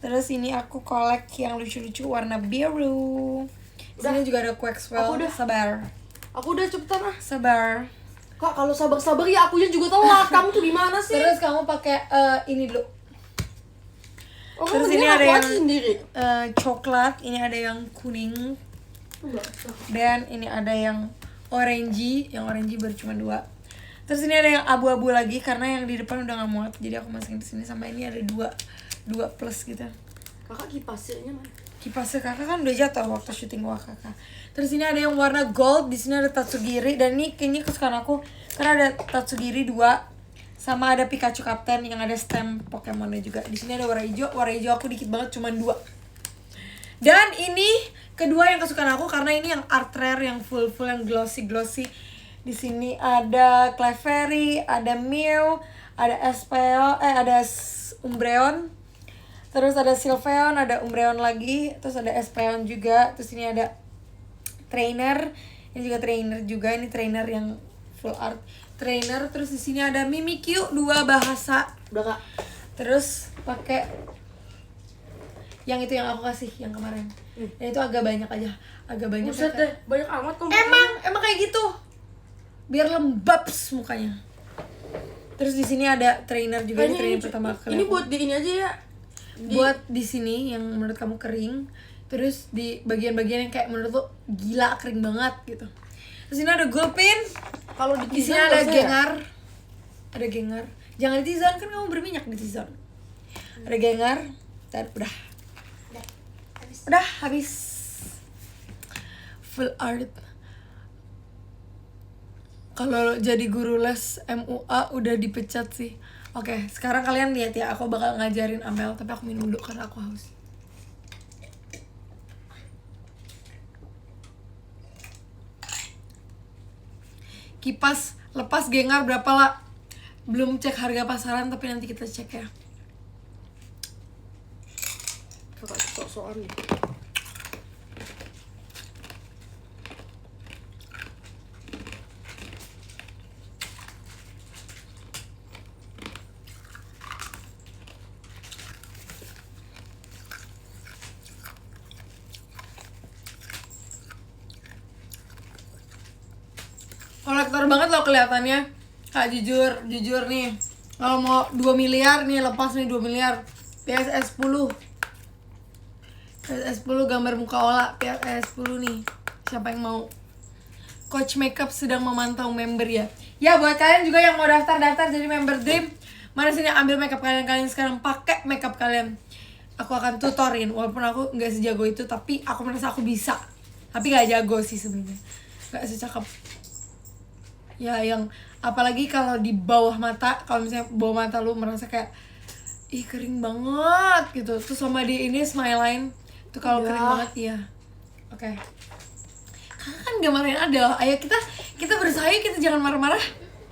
Terus ini aku collect yang lucu-lucu warna biru. Sini juga ada Quaxwell. Sabar. Aku udah cepetan ah. Sabar. Kak, kalau sabar-sabar ya akunya juga telat. Kamu tuh gimana sih? Terus kamu pakai ini dulu. Oh, Terus ini ada yang sendiri. coklat, ini ada yang kuning. Dan ini ada yang orangey, baru cuma 2. Terus ini ada yang abu-abu lagi karena yang di depan udah gak muat, jadi aku masukin di sini. Sama ini ada 2 plus gitu. Kakak kipasnya mana? Kipasnya kakak kan udah jatuh waktu syuting kakak. Terus ini ada yang warna gold, di sini ada Tatsugiri, dan ini kayaknya kesukaan aku karena ada Tatsugiri 2 sama ada Pikachu Captain yang ada stem Pokemonnya juga. Di sini ada warna hijau aku dikit banget, cuma 2. Dan ini kedua yang kesukaan aku karena ini yang art rare, yang full yang glossy. Di sini ada Clefairy, ada Mew, ada ada Umbreon. Terus ada Sylveon, ada Umbreon lagi, terus ada Espeon juga. Terus ini ada trainer, ini juga trainer juga, ini trainer yang full art trainer. Terus di sini ada Mimikyu 2 bahasa. Udah Kak. Terus pakai yang itu yang aku kasih yang kemarin. Dan itu agak banyak aja, agak banyak. Buset deh, banyak amat kamu. Emang kayak gitu. Biar lembab mukanya. Terus di sini ada trainer juga, ini trainer pertama kali. Ini buat di ini aja ya. Buat di sini yang menurut kamu kering, terus di bagian-bagian yang kayak menurut lo gila kering banget gitu. Terus ini ada Gulpin. Kalau di sini ada Gengar. Ada Gengar. Jangan di T-zone, kan kamu berminyak di T-zone. Ada Gengar. Dan udah habis. Full art. Kalau jadi guru les MUA udah dipecat sih. Oke, sekarang kalian lihat ya, aku bakal ngajarin Amel, tapi aku minum dulu karena aku haus. Kipas lepas Gengar berapa lah? Belum cek harga pasaran, tapi nanti kita cek ya. Kakak sok-sokan nih. Kolektor banget loh kelihatannya. Kak jujur nih. Kalau mau 2 miliar nih, lepas nih 2 miliar. PSS 10. PSS 10 gambar muka Ola, PSS 10 nih. Siapa yang mau? Coach Makeup sedang memantau member ya. Ya buat kalian juga yang mau daftar jadi member Dream, mana sini ambil makeup kalian sekarang, pakai makeup kalian. aku akan tutorin, walaupun aku nggak sejago itu, tapi aku merasa aku bisa. Tapi nggak jago sih sebenarnya, nggak secakep ya yang, apalagi kalau di bawah mata, kalau misalnya bawah mata lu merasa kayak ih kering banget gitu, terus sama di ini smile line itu kalau Udah. kering banget ya. Oke. Kakak kan gak marahin Ada, ayo kita berusaha yuk, kita jangan marah-marah.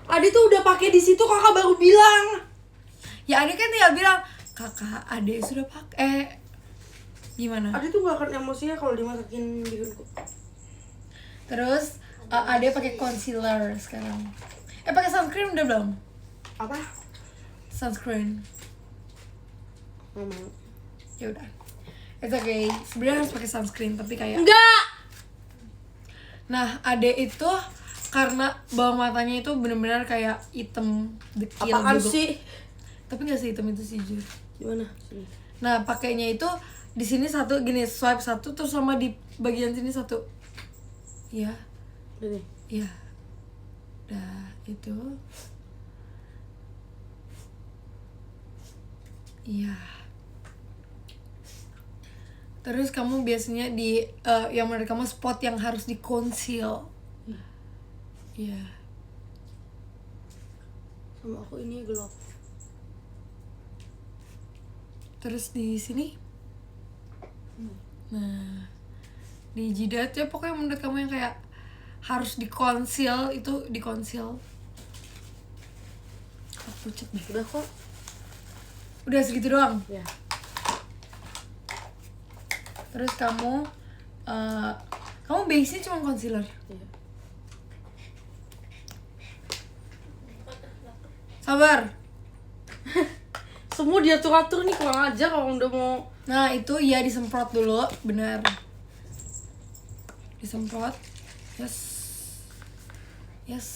Adi tuh udah pakai di situ, kakak baru bilang. Ya Ade kan tinggal bilang kakak Ade sudah pakai. Gimana? Adi tuh gak akan emosinya kalau dimasakin bihunku. Terus Ade pakai concealer sekarang. Pakai sunscreen udah belum? Apa? Sunscreen. Nggak mau. Ya udah. It's okay. Sebenarnya harus pakai sunscreen tapi kayak. Enggak! Nah, Ade itu karena bawah matanya itu benar-benar kayak hitam dekil Apaan gitu. sih? Tapi nggak sehitam itu sih jujur. Gimana? Sini. Nah, pakainya itu di sini satu gini, swipe satu, terus sama di bagian sini satu. Iya. Ini. Iya. Dah, itu. Iya. Terus kamu biasanya di yang menurut kamu spot yang harus di conceal. Iya. Sama aku ini glow. Terus di sini. Nah, di jidat ya pokoknya menurut kamu yang kayak harus di conceal itu di conceal. Aku pucet deh. Udah kok. Udah segitu doang. Ya. Terus kamu base-nya cuma concealer. Iya. Sabar. Semua diatur-atur nih, kurang aja kalau udah mau. Nah, itu ya disemprot dulu, benar. Disemprot. Yes. Yes.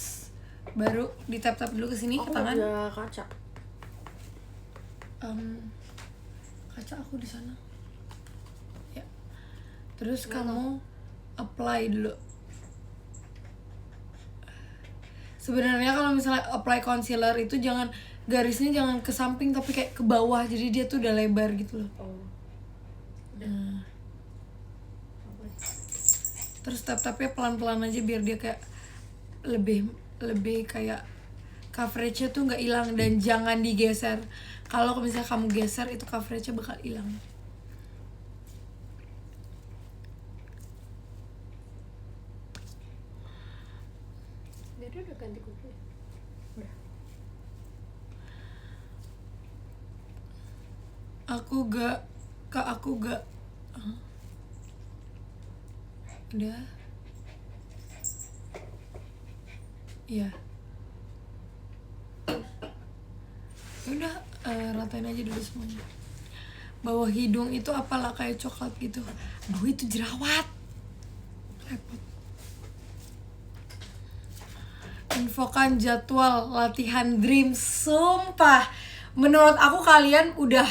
Baru ditap-tap dulu ke sini ke tangan. Ada kaca. Kaca aku di sana. Ya. Terus kamu apply dulu. Sebenarnya kalau misalnya apply concealer itu garisnya jangan ke samping tapi kayak ke bawah, jadi dia tuh udah lebar gitu loh. Oh. Nah. Terus tap-tapnya pelan-pelan aja biar dia kayak lebih kayak coveragenya tuh nggak hilang, dan jangan digeser. Kalau misalnya kamu geser itu coveragenya bakal hilang. Dia udah ganti kuku. Udah. Aku gak. Udah. Iya. Udah, ratain aja dulu semuanya. Bawah hidung itu apalah kayak coklat gitu. Aduh, itu jerawat. Repot. Infokan jadwal latihan Dream. Sumpah, menurut aku kalian udah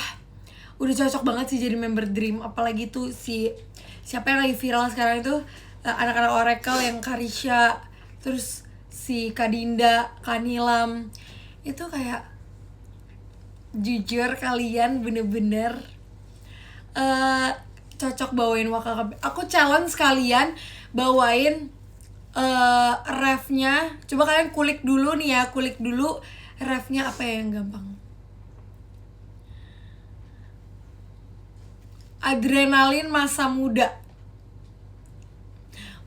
cocok banget sih jadi member Dream. Apalagi tuh siapa yang lagi viral sekarang itu, anak-anak Oracle yang Karisha, terus si Kadinda, Kanilam. Itu kayak jujur kalian bener-bener cocok bawain Wakakabe. Aku challenge kalian bawain refnya. Coba kalian kulik dulu refnya apa yang gampang. Adrenalin masa muda.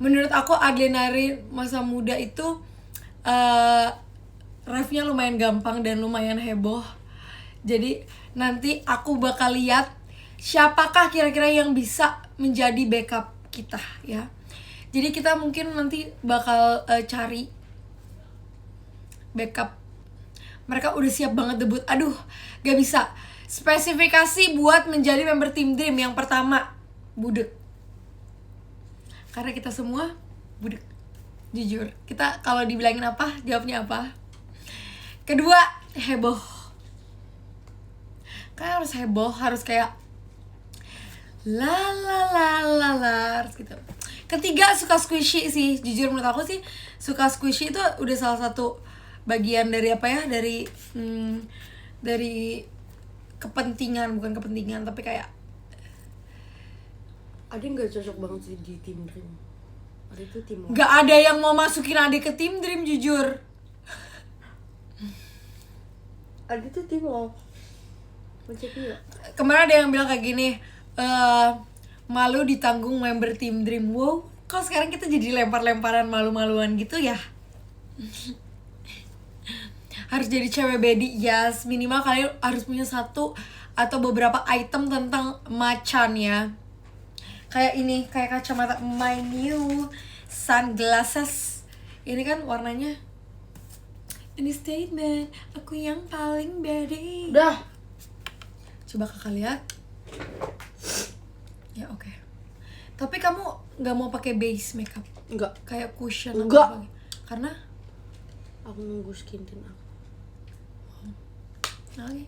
Menurut aku adrenalin masa muda itu refnya lumayan gampang dan lumayan heboh. Jadi nanti aku bakal lihat siapakah kira-kira yang bisa menjadi backup kita ya. Jadi kita mungkin nanti bakal cari backup. Mereka udah siap banget debut. Aduh, gak bisa. Spesifikasi buat menjadi member Team Dream. Yang pertama, budek. Karena kita semua budek. Jujur, kita kalau dibilangin apa, jawabnya apa. Kedua, heboh. Kalian harus heboh, harus kayak la la la la la, harus gitu. Ketiga, suka squishy sih. Jujur menurut aku sih suka squishy itu udah salah satu bagian dari apa ya, dari kepentingan, bukan kepentingan tapi kayak Ade nggak cocok banget sih di tim Dream. Ade tuh tim Love. Gak ada yang mau masukin Ade ke tim Dream jujur. Ade tuh tim Love. Macam ya. Kemarin ada yang bilang kayak gini, malu ditanggung member tim Dream. Wow, kok sekarang kita jadi lempar-lemparan malu-maluan gitu ya? Harus jadi cewek bedi, yes. Minimal kalian harus punya satu atau beberapa item tentang macan ya. Kayak ini, kayak kacamata my new sunglasses. Ini kan warnanya, ini statement, aku yang paling bedi. Udah. Coba kakak lihat. Ya oke. Tapi kamu nggak mau pakai base makeup? Enggak. Kayak cushion Enggak. atau apa? Karena Aku nunggu skin tint aku. oke.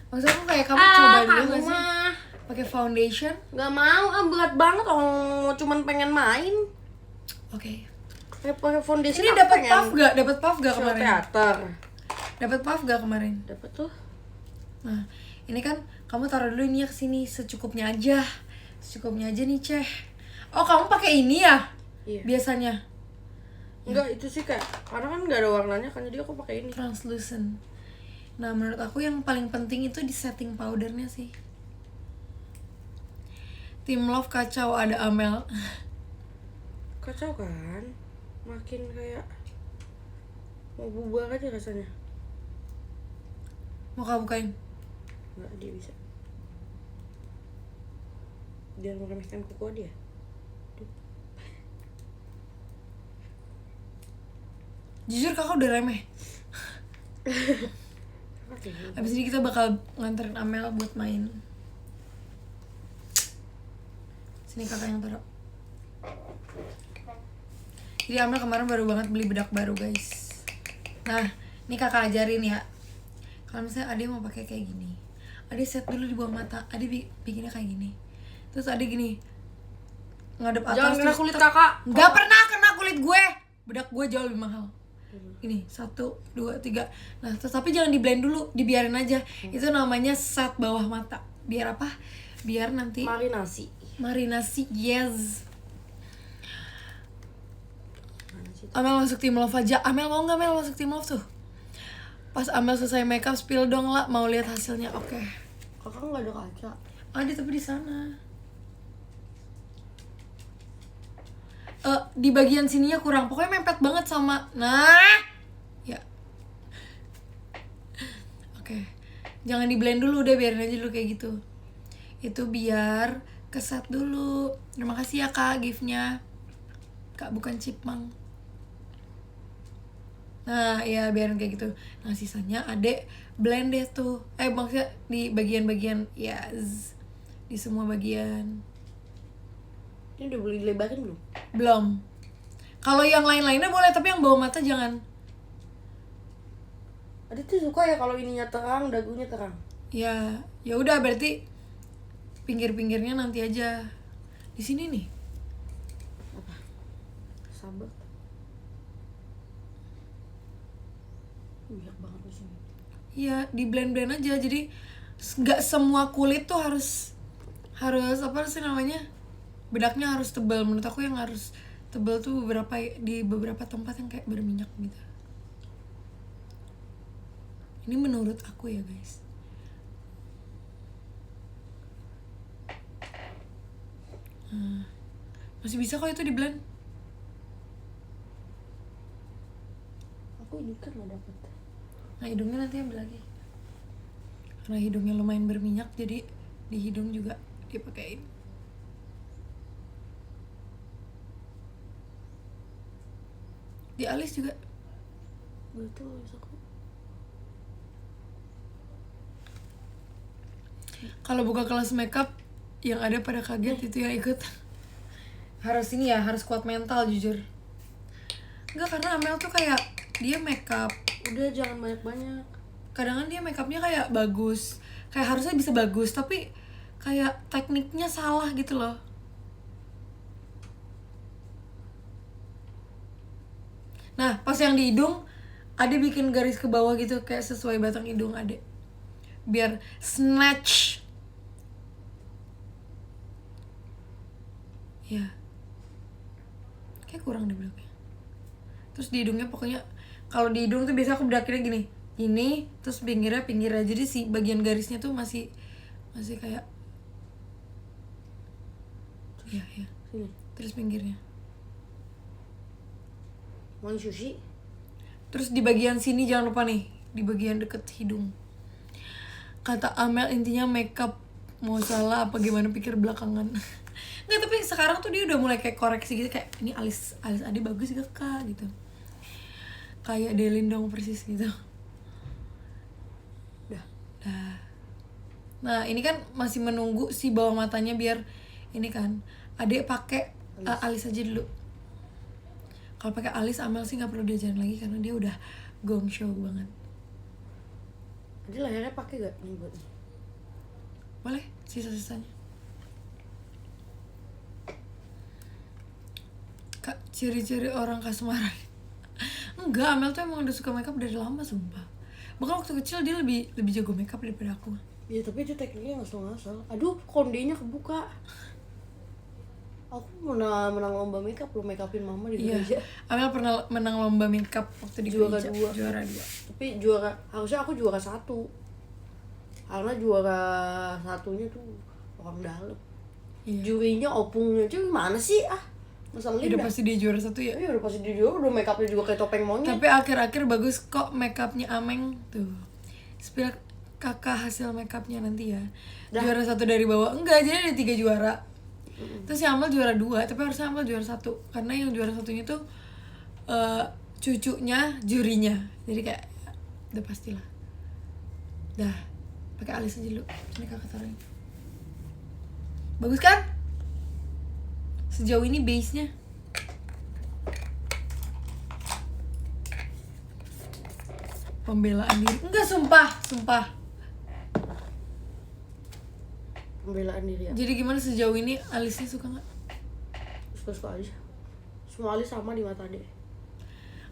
Maksud aku kayak kamu coba dulu kamu nggak sih? mah Pakai foundation? nggak mau, berat banget orang cuman pengen main. Oke. Kayak pakai foundation. Ini aku dapat pengen puff gak? Dapat puff gak show kemarin? teater. Dapat puff gak kemarin? Dapat tuh. Nah, ini kan kamu taruh dulu ini ya kesini secukupnya aja. Secukupnya aja nih, Ceh. Oh, kamu pakai ini ya? Iya. Biasanya Enggak, itu sih kayak karena kan nggak ada warnanya kan, jadi aku pakai ini. translucent. Nah, menurut aku yang paling penting itu di setting powdernya sih. Tim Love kacau, ada Amel. Kacau kan? Makin kayak mau bubar aja rasanya. Mau kamu bukain? Nggak, dia bisa. Dia meremehkan kuku dia. Jujur kakak udah remeh. Habis ini kita bakal nganterin Amel buat main. Sini kakak yang taruh. Jadi Amel kemarin baru banget beli bedak baru guys. Nah, ini kakak ajarin ya. Kalau misalnya Ade mau pakai kayak gini, Ade set dulu di bawah mata. Ade bikinnya kayak gini. Terus Ade gini, ngadep atas. Jangan kena terus kulit kakak. Nggak pernah kena kulit gue. Bedak gue jauh lebih mahal. Ini 1, 2, 3. Nah, terus tapi jangan di blend dulu, dibiarin aja. Itu namanya set bawah mata. Biar apa? Biar nanti marinasi, yes. Amel masuk tim Love aja. Amel mau nggak Mel masuk tim Love tuh? Pas Amel selesai makeup spill dong lah, mau lihat hasilnya. Oke. Kakak nggak ada kaca. Ada tapi di sana. Di bagian sininya kurang, pokoknya mepet banget sama. Nah, ya. Oke. Jangan di blend dulu, udah biarin aja dulu kayak gitu. Itu biar keset dulu. Terima kasih ya kak giftnya. Kak bukan chipmunk. Nah, ya biarin kayak gitu. Nah, sisanya adek blend deh tuh. Maksudnya di bagian-bagian, yes. Di semua bagian. Ini udah boleh dilebarin belum? Belum. Kalau yang lain-lainnya boleh, tapi yang bawah mata jangan. Ada tuh suka ya kalau ininya terang, dagunya terang. Ya, ya udah berarti pinggir-pinggirnya nanti aja. Di sini nih. Apa? Sabar. Banyak banget di sini. Iya, di blend-blend aja. Jadi nggak semua kulit tuh harus apa sih namanya? Bedaknya harus tebal. Menurut aku yang harus tebal tuh di beberapa tempat yang kayak berminyak gitu. Ini menurut aku ya guys. Masih bisa kok itu di blend. Aku ini kan nggak dapet. Nah, hidungnya nanti ambil lagi. Karena hidungnya lumayan berminyak, jadi di hidung juga dipakein. Di alis juga. Betul, aku. Kalau buka kelas makeup yang ada pada kaget itu yang ikut. Harus ini ya, harus kuat mental jujur. Enggak, karena Amel tuh kayak dia makeup. Udah jangan banyak-banyak. Kadang kan dia makeupnya kayak bagus, kayak harusnya bisa bagus, tapi kayak tekniknya salah gitu loh. Nah, pas yang di hidung, Ade bikin garis ke bawah gitu, kayak sesuai batang hidung Ade. Biar snatch. Ya, kayak kurang deh belakangnya. Terus di hidungnya pokoknya, kalau di hidung tuh biasa aku bedakinnya gini, terus pinggirnya jadi si bagian garisnya tuh masih kayak ya Sini. terus pinggirnya. Mau sushi? Terus di bagian sini jangan lupa nih, di bagian deket hidung. Kata Amel intinya makeup mau salah apa gimana pikir belakangan. Nggak, tapi sekarang tuh dia udah mulai kayak koreksi gitu, kayak ini alis Ade bagus gak kak gitu. Kayak Delin dong persis gitu. Dah. Nah ini kan masih menunggu si bawah matanya biar ini kan. Ade pakai alis aja dulu. Kalau pakai alis Amel sih nggak perlu diajarin lagi karena dia udah gong show banget. Jadi layarnya pakai gak nih buat? Boleh sisa-sisanya. Kak, ciri-ciri orang kasmaran. Enggak, Amel tuh emang udah suka makeup dari lama sumpah. Bahkan waktu kecil dia lebih jago makeup daripada aku. Iya tapi itu tekniknya ngasal-ngasal. Aduh, kondenya kebuka. Aku menang lomba makeup, lu makeupin mama di Iya, gereja. Amel pernah menang lomba makeup waktu di Juara gereja. 2. Juara 2. Tapi harusnya aku juara 1. Karena juara 1-nya tuh orang dalam. Iya. Jurinya opungnya cuy mana sih ngeselin Udah dah. pasti dia juara 1 ya. Iya udah pasti dia udah makeupnya juga kayak topeng monyet. Tapi akhir-akhir bagus kok makeupnya Ameng tuh. Spill kakak hasil makeupnya nanti ya. Dah. Juara 1 dari bawah. Enggak, jadi ada 3 juara. Terus yang Amel juara 2, tapi harusnya Amel juara 1 karena yang juara 1-nya tuh cucunya jurinya. Jadi kayak udah pastilah. Dah, pakai alis aja dulu. Ini kakak taruhin. Bagus kan? Sejauh ini base-nya. Pembelaan diri. Enggak, sumpah. Pembelaan diri ya. Jadi gimana sejauh ini alisnya suka nggak? Suka-suka aja. Semua alis sama di mata deh.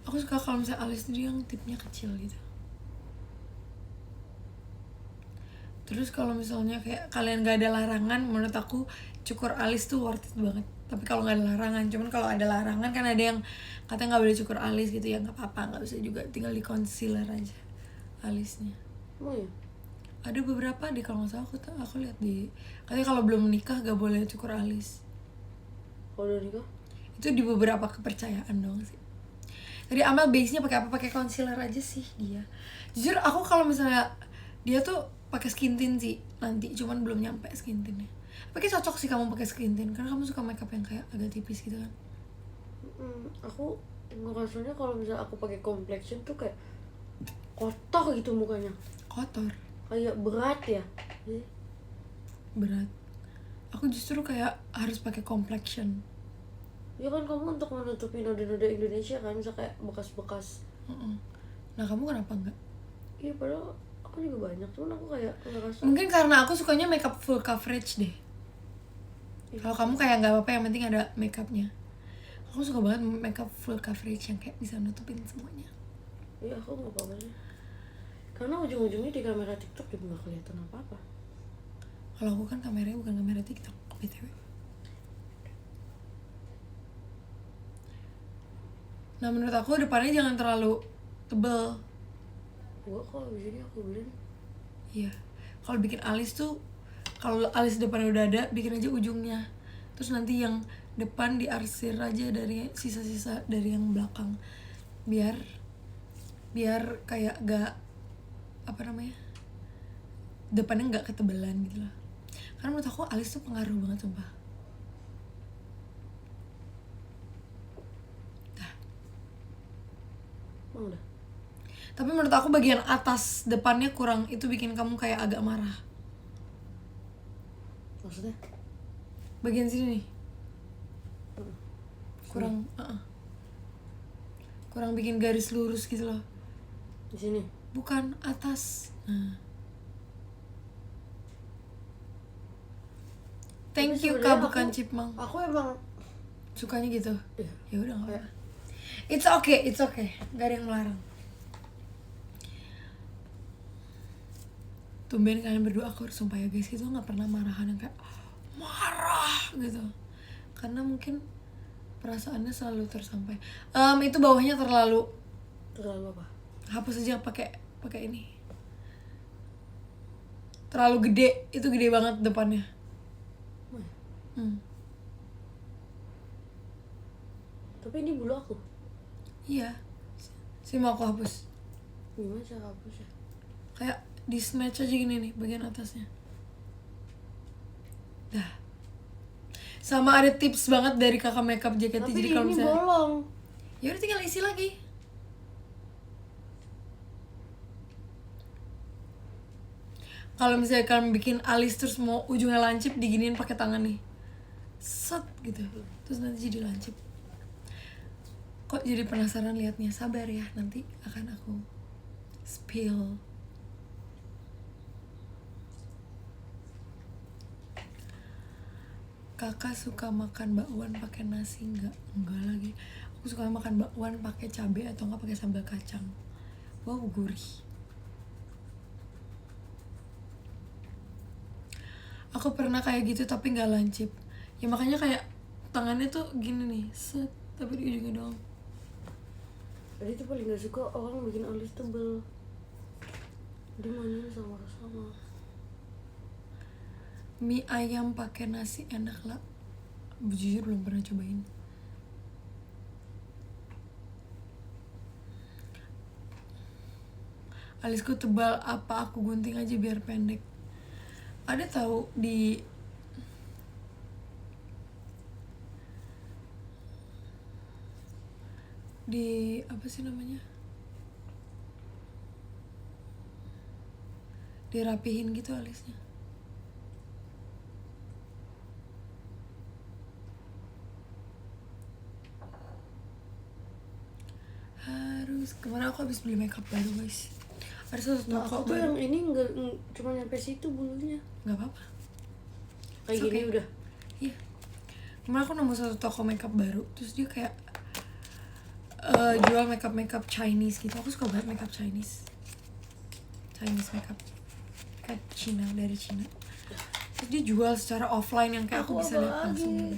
Aku suka kalau misalnya alis dia yang tipnya kecil gitu. Terus kalau misalnya kayak kalian gak ada larangan, menurut aku cukur alis tuh worth it banget. Tapi kalau nggak ada larangan, cuman kalau ada larangan kan ada yang katanya nggak boleh cukur alis gitu ya, nggak apa-apa, nggak bisa juga, tinggal di concealer aja alisnya. Oh iya. Ada beberapa deh kalau nggak salah aku lihat di katanya kalau belum menikah gak boleh cukur alis. Kalau udah nikah? Itu di beberapa kepercayaan dong sih. Jadi Amel base-nya pakai apa? Pakai concealer aja sih dia. Jujur aku kalau misalnya dia tuh pakai skin tint sih nanti, cuman belum nyampe skin tintnya. Tapi cocok sih kamu pakai skin tint karena kamu suka makeup yang kayak agak tipis gitu kan. Aku ngerasanya kalau misalnya aku pakai complexion tuh kayak kotor gitu mukanya. Kotor, Kayak berat ya. berat. Aku justru kayak harus pakai complexion. Ya kan kamu untuk menutupi noda-noda Indonesia kan, misal kayak bekas-bekas. Nah kamu kenapa enggak? Iya padahal aku juga banyak, cuman aku kayak ngerasa Mungkin karena aku sukanya makeup full coverage deh. Kalau kamu kayak nggak apa-apa, yang penting ada makeupnya. Aku suka banget makeup full coverage yang kayak bisa nutupin semuanya. iya aku nggak apa-apa sih. Karena ujung-ujungnya di kamera TikTok juga nggak kelihatan apa-apa. Kalau aku kan kameranya bukan kamera TikTok, BTW. Nah menurut aku depannya jangan terlalu tebel. Gua kalau di sini aku beliin. Iya. Kalau bikin alis tuh, kalau alis depannya udah ada, bikin aja ujungnya. Terus nanti yang depan diarsir aja dari sisa-sisa dari yang belakang. Biar kayak gak apa namanya, depannya gak ketebelan gitu lah. Karena menurut aku alis tuh pengaruh banget sumpah. Emang udah. Tapi menurut aku bagian atas depannya kurang, itu bikin kamu kayak agak marah. Maksudnya? Bagian sini nih kurang, kurang bikin garis lurus gitu loh. Di sini. Bukan atas. Nah. Thank Tapi you sebenarnya Kak, bukan aku- Cipmang. Aku emang Sukanya gitu. Iya. Ya udah enggak Kayak- apa-apa. It's okay. Gak ada yang melarang. Tumben kalian berdua, aku sumpah ya guys, itu nggak pernah marahan yang kayak marah gitu. karena mungkin perasaannya selalu tersampai. Itu bawahnya terlalu apa? hapus aja pakai ini. Terlalu gede, itu gede banget depannya. Tapi ini bulu aku. Iya. Sih mau aku hapus. Gimana cara hapus ya? Kayak di snatch aja gini nih bagian atasnya. Dah. Sama ada tips banget dari kakak makeup JKT. Tapi Jadi kalau ini misalnya bolong. ya udah tinggal isi lagi. Kalau misalnya kalian bikin alis terus mau ujungnya lancip, diginiin pakai tangan nih, set gitu, terus nanti jadi lancip. Kok jadi penasaran liatnya? Sabar ya, nanti akan aku spill. Kakak suka makan bakwan pakai nasi nggak? Enggak lagi. Aku suka makan bakwan pakai cabai atau nggak pakai sambal kacang. Wow, gurih. Aku pernah kayak gitu tapi nggak lancip. Ya makanya kayak tangannya tuh gini nih, set, tapi di ujungnya doang. Jadi tuh paling gak suka orang bikin alis tebel. Dimana sama-sama. Mie ayam pakai nasi enak lah. Jujur belum pernah cobain. Alisku tebal, apa aku gunting aja biar pendek? Ada tahu di apa sih namanya? Dirapihin gitu alisnya. Harus kemarin aku habis beli makeup baru guys. Ada satu Nah, toko aku tuh baru. yang ini nggak cuma nyampe situ bulunya. Nggak apa-apa. Kayak It's gini okay. udah. Iya. Kemarin aku nemu satu toko makeup baru, terus dia kayak jual makeup Chinese gitu. Aku suka banget makeup Chinese makeup kayak Cina, dari Cina. Terus dia jual secara offline yang kayak aku bisa lihat langsung.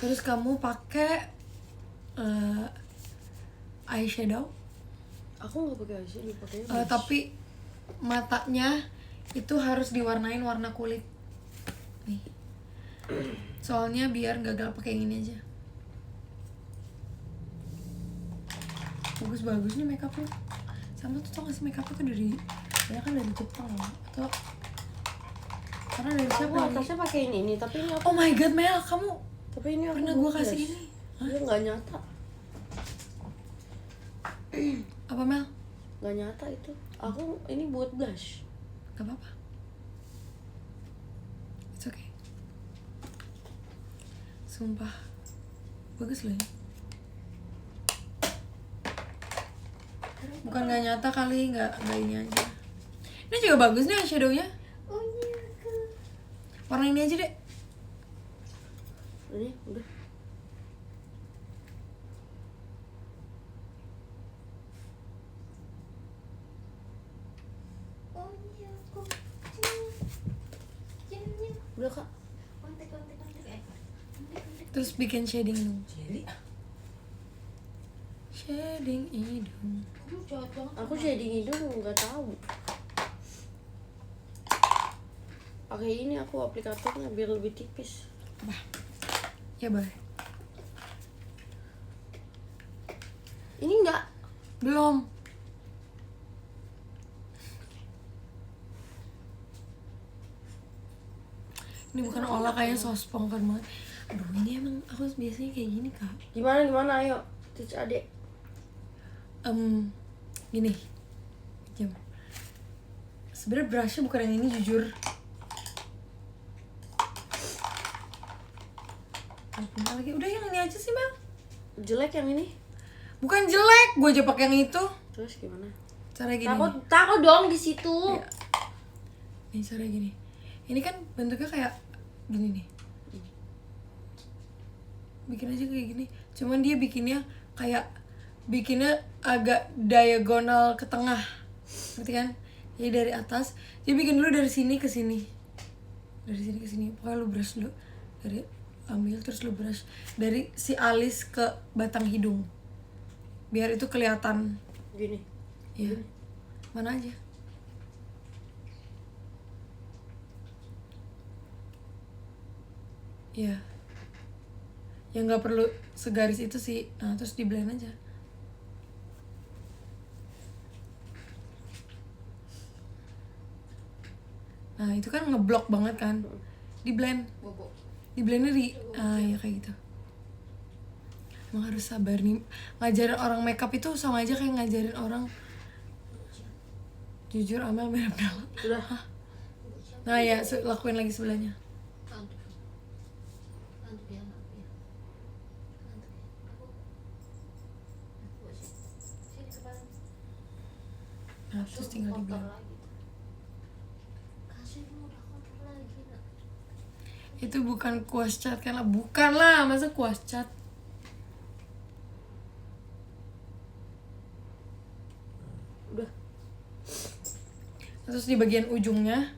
Terus kamu pakai eyeshadow, Aku nggak pakai eyeshadow, pakainya blush. tapi matanya itu harus diwarnain warna kulit nih. Soalnya biar nggak gelap, pakai yang ini aja. Bagus nih makeupnya. Sama tuh tau gak sih makeupnya tuh dari, ya kan dari Jepang ya, atau karena dari siapa? Aku atasnya pakai ini, tapi ini aku. Oh my god Mel, kamu Tapi ini aku pernah gue kasih ini? Dia nggak nyata. Apa Mel? Nggak nyata itu. Aku ini buat blush. Gak apa-apa. It's okay. Sumpah bagus loh ya. Bukan gak nyata kali, gak ini aja. Ini juga bagus nih eyeshadownya. Oh iya kak. Warna ini aja deh. Ini udah. Udah kak. Terus bikin shading dong. Jelly. Shading hidung. Kamu jahat banget. Aku shading hidung nggak tahu. Pakai ini aku aplikatornya biar lebih tipis. Bah. Ya boleh. Ini enggak. Belum. Ini bukan olah, kayaknya sospong kan banget. Aduh ini emang aku biasanya kayak gini kak. Gimana ayo teach adek. Gini. Jam. Sebenarnya brushnya bukan yang ini jujur. Punya lagi. Udah yang ini aja sih Mel. Jelek yang ini. Bukan jelek, gue aja pakai yang itu. Terus gimana? Cara gini. Taruh dong di situ. Ya. Ini cara gini. Ini kan bentuknya kayak gini nih. Bikin aja kayak gini. Cuman dia bikinnya agak diagonal ke tengah. Ngerti kan? Jadi dari atas, dia bikin dulu dari sini ke sini. Dari sini ke sini. Pokoknya lu brush dulu dari ambil terus lu brush dari si alis ke batang hidung biar itu kelihatan. Gini. Ya, mana aja. Ya, yang nggak perlu segaris itu sih. Nah, terus di blend aja. Nah, itu kan ngeblok banget kan. Di blend. Bobo. Di blendnya ya kayak gitu. Emang harus sabar nih. Ngajarin orang makeup itu sama aja kayak ngajarin orang. Jujur Amel mirip Bella. Udah. Nah ya, lakuin lagi sebelahnya. Ngantuk. Ngantuk ya, ngantuk ya. Ngantuk ya. Aku sini kepala. Nah, terus tinggal di Kotor blend. lagi. Kasih dulu udah kotor lagi nak. Itu bukan kuas cat kan lah. Bukan lah, masa kuas cat. Udah. Terus di bagian ujungnya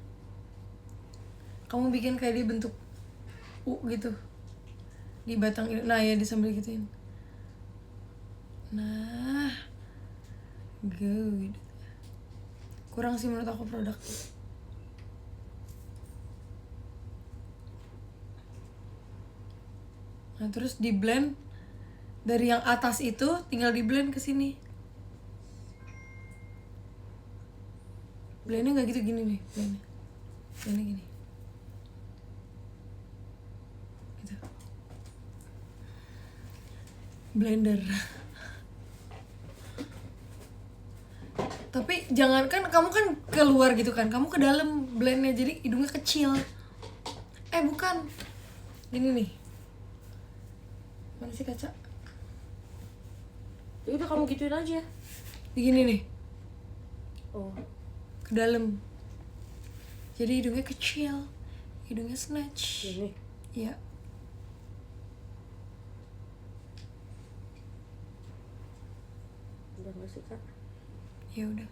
kamu bikin kayak di bentuk U gitu di batang ini. Nah ya, disambil gituin. Nah, good. Kurang sih menurut aku produk. Nah terus di blend dari yang atas itu tinggal di blend ke sini. Blendnya nggak gitu, gini nih blendnya gini gitu. Blender. Tapi jangan kan, kamu kan keluar gitu kan, kamu ke dalam blendnya jadi hidungnya kecil. Bukan, gini nih. Mana sih kaca? Ya udah kamu gituin aja. Begini nih, Oh. ke dalam. Jadi hidungnya kecil, hidungnya snatch. Ini. Iya. Udah nggak sih kak? Ya udah.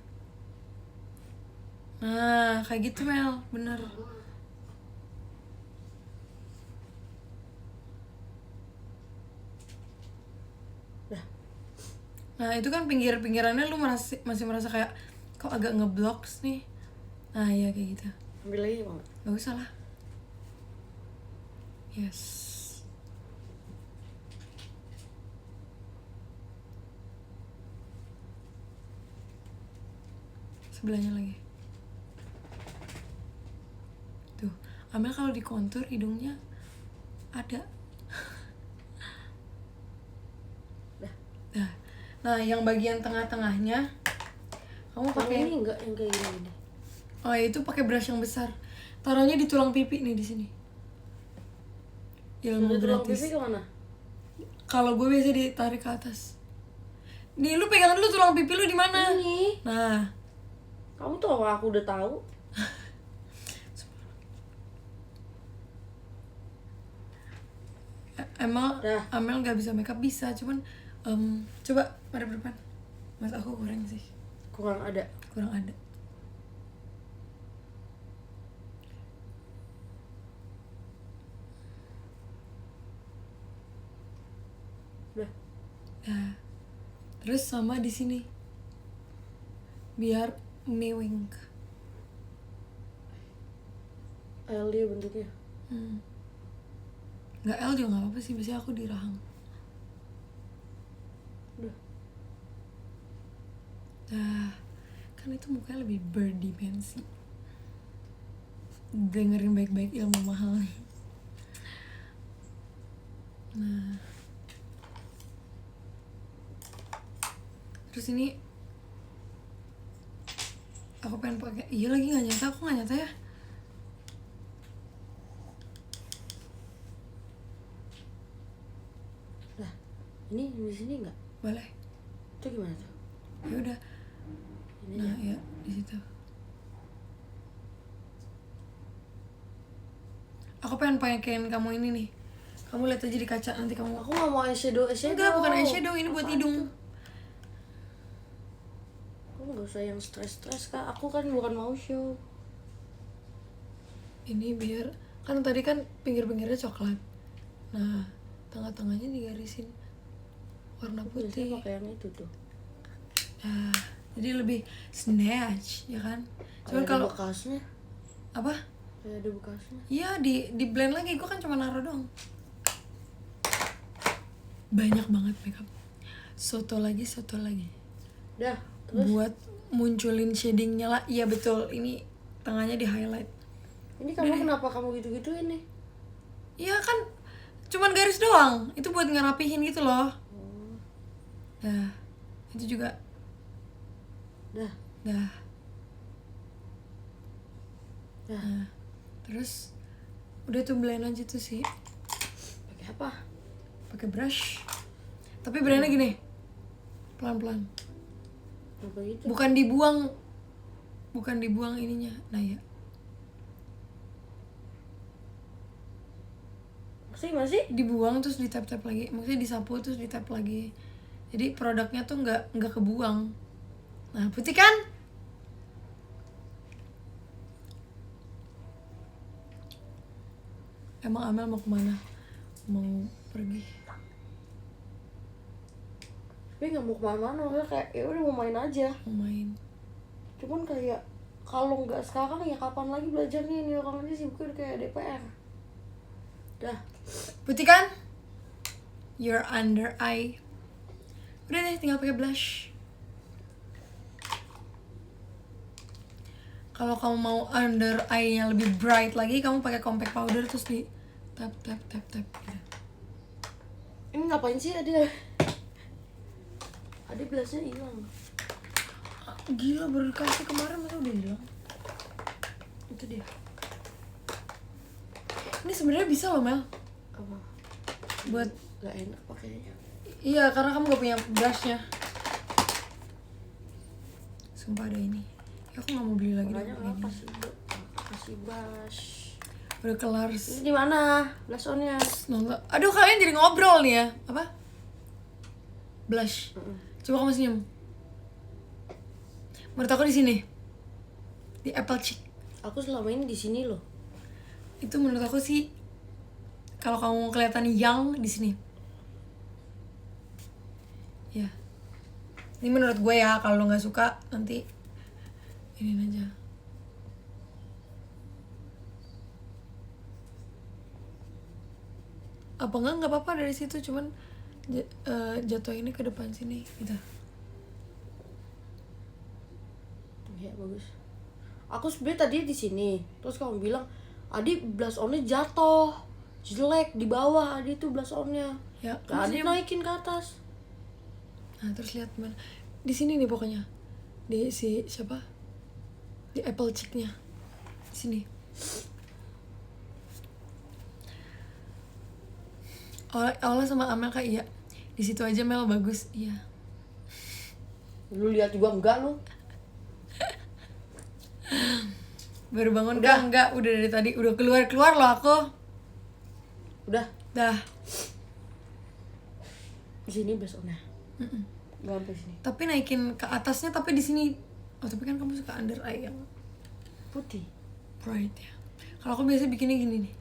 Nah, kayak gitu Mel, bener. Dah. Nah, itu kan pinggir-pinggirannya lu masih merasa kayak kok agak ngebloks nih. Nah, ya kayak gitu. Ambil lagi mau. Gak usah lah. Yes. Sebelahnya lagi. Tuh, Amel kalau di kontur hidungnya ada. Dah. Nah, yang bagian tengah-tengahnya kamu Pakai pakai ini enggak yang kayak gini. Oh, itu pakai brush yang besar. Taruhnya di tulang pipi nih di sini. Ilmu Dari tulang gratis. pipi kemana? Kalau gue biasa ditarik ke atas. Nih, lu pegang dulu tulang pipi lu di mana? Ini. Nah, Kamu tuh aku udah tahu. emang Dah. Amel nggak bisa makeup, bisa, cuman coba pada depan. Mas aku kurang sih, Kurang ada. kurang ada. Udah. Nah, terus sama di sini, biar mewing. L dia bentuknya. Nggak L juga nggak apa-apa sih, biasanya aku di rahang. Udah. Nah, kan itu mukanya lebih berdimensi. Dengerin baik-baik ilmu mahal. Nah, terus ini aku pengen pakai. Iya lagi nggak nyata, aku nggak nyata ya. Lah, ini di sini enggak? Boleh. Itu gimana tuh? Ya udah. Ini Nah, aja. ya di situ. Aku pengen pakein kamu ini nih. Kamu lihat aja di kaca nanti kamu. Aku nggak mau eyeshadow. Enggak, bukan eyeshadow, ini buat Apaan hidung. tuh? Kamu nggak usah yang stres-stres kak. Aku kan bukan mau show. Ini biar kan tadi kan pinggir-pinggirnya coklat. Nah, tengah-tengahnya digarisin warna Biasanya putih. pakai yang itu tuh. Nah, jadi lebih snatch, ya kan? Cuman Kayak ada kalau bekasnya. apa? Kayak ada bekasnya. Iya, di blend lagi. Gue kan cuma naruh doang. Banyak banget makeup. Soto lagi. Dah, terus Buat munculin shadingnya lah. Iya betul, ini tengahnya di highlight. ini kamu kenapa kamu gitu-gituin nih? Iya kan, cuman garis doang. Itu buat ngerapihin gitu loh. Dah, itu juga. Dah. Nah, terus udah tuh blend aja tuh sih. Pakai apa? Pakai brush. Tapi blendnya gini, pelan-pelan. Apa gitu? Bukan dibuang ininya. Nah ya. Masih? Dibuang terus ditap-tap lagi. Maksudnya disapu terus ditap lagi. Jadi produknya tuh nggak kebuang. Nah, putih kan? Emang Amel mau kemana? Mau pergi? Tapi nggak mau kemana-mana, maksudnya kayak ya udah mau main aja. Mau main? Cuman kayak kalau nggak sekarang ya kapan lagi belajarnya, ini orang aja sibuk kayak DPR. Dah. Putih kan? Your under eye. Udah deh, tinggal pakai blush. Kalau kamu mau under eye-nya lebih bright lagi, kamu pakai compact powder terus di tap. Gitu. Ini ngapain sih ada? Ada gelasnya hilang. Gila, baru dikasih kemarin masa udah hilang. Itu dia. Ini sebenarnya bisa loh Mel. Apa? Buat Gak enak pakainya. iya, karena kamu gak punya brushnya. Sumpah ada ini. Ya, aku gak mau beli lagi Makanya dong nggak ini. kasih brush. Udah kelar. Ini di mana? Blush on-nya? Nonton. Aduh, kalian jadi ngobrol nih ya. Apa? Blush. Coba kamu senyum. Menurut aku di sini. Di apple cheek. Aku selama ini di sini loh. Itu menurut aku sih kalau kamu kelihatan young di sini. Ya. Ini menurut gue ya, kalau lo nggak suka nanti ini aja. Apa nggak apa-apa dari situ, cuman jatuh ini ke depan sini gitu. Iya bagus. Aku sebenarnya tadi di sini, terus kamu bilang, Adi blush on-nya jatuh, jelek di bawah. Adi tuh blush on-nya. Ya, Nah, Adi senyum. naikin ke atas. Nah, terus lihat mana? Di sini nih pokoknya. Di si siapa? Di apple cheek-nya. Di sini. Awalnya sama Amel kayak iya. Di situ aja Mel bagus. Iya. Lu lihat juga enggak lu? Baru bangun enggak, udah dari tadi udah keluar loh aku. Udah, Dah. di sini blush on-nya. Enggak sampai sini. Tapi naikin ke atasnya tapi di sini. Oh, tapi kan kamu suka under eye yang Putih. bright ya. Kalau aku biasa bikinnya gini nih.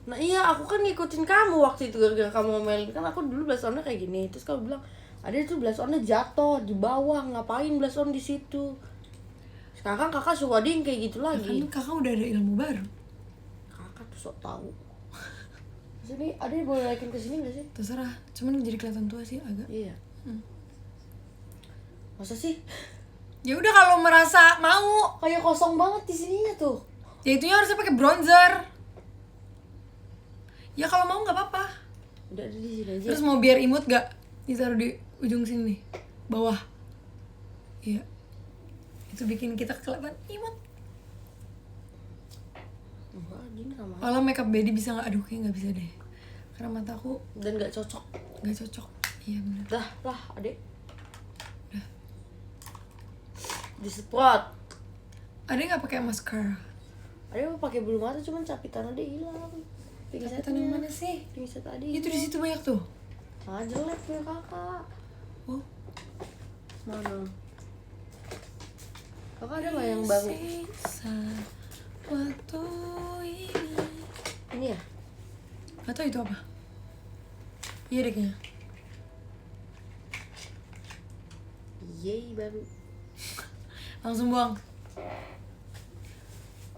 Nah iya, aku kan ngikutin kamu waktu itu gara-gara kamu ngomelin. Kan aku dulu blush on-nya kayak gini. Terus kamu bilang, Adi tuh blush on-nya jatuh di bawah. Ngapain blush on di situ? Sekarang kakak suka Adi yang kayak gitu lagi. Kan kakak udah ada ilmu baru. Kakak tuh sok tahu. Sini, Adi boleh naikin ke sini nggak sih? Terserah. Cuman jadi kelihatan tua sih agak. Iya. Masa sih? Ya udah kalau merasa mau. Kayak kosong banget di sininya tuh. Ya itunya harusnya pakai bronzer. Ya kalau mau nggak apa-apa. Udah ada di sini aja. Terus mau biar imut gak? Ditaruh di ujung sini nih, bawah. Iya. Itu bikin kita kelihatan imut. Enggak, gini sama. Kalau makeup baby bisa nggak? Aduh, kayaknya nggak bisa deh. Karena mataku Dan nggak cocok. nggak cocok. Iya benar. Dah lah, Adek. Disemprot. Ada nggak pakai mascara? Adek mau pakai bulu mata cuman capitan Adek hilang. Capitan yang mana sih? Pingset tadi. Itu di situ banyak tuh. Ah, jelek punya kakak. Oh. Mana? Kakak ada nggak yang baru? Sisa waktu ini. Ini ya? Gak tau itu apa. Iya deh kayaknya. Yeay baru. Langsung buang.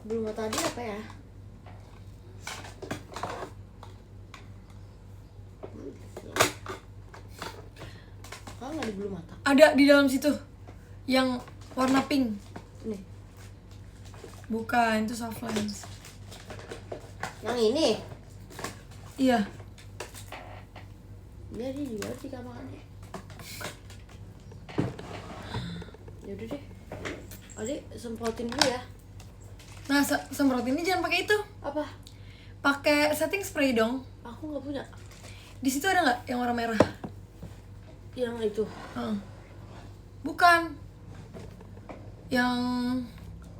Belum tadi apa ya? Oh nggak di bulu mata. Ada di dalam situ. Yang warna pink. Nih. Bukan, itu soft lens. Yang ini. Iya. Dia juga sih kamarnya. Yaudah deh. Adik semprotin dulu ya. Nah, semprot ini jangan pakai itu. Apa? Pakai setting spray dong. Aku nggak punya. Di situ ada nggak yang warna merah? Yang itu. Bukan. Yang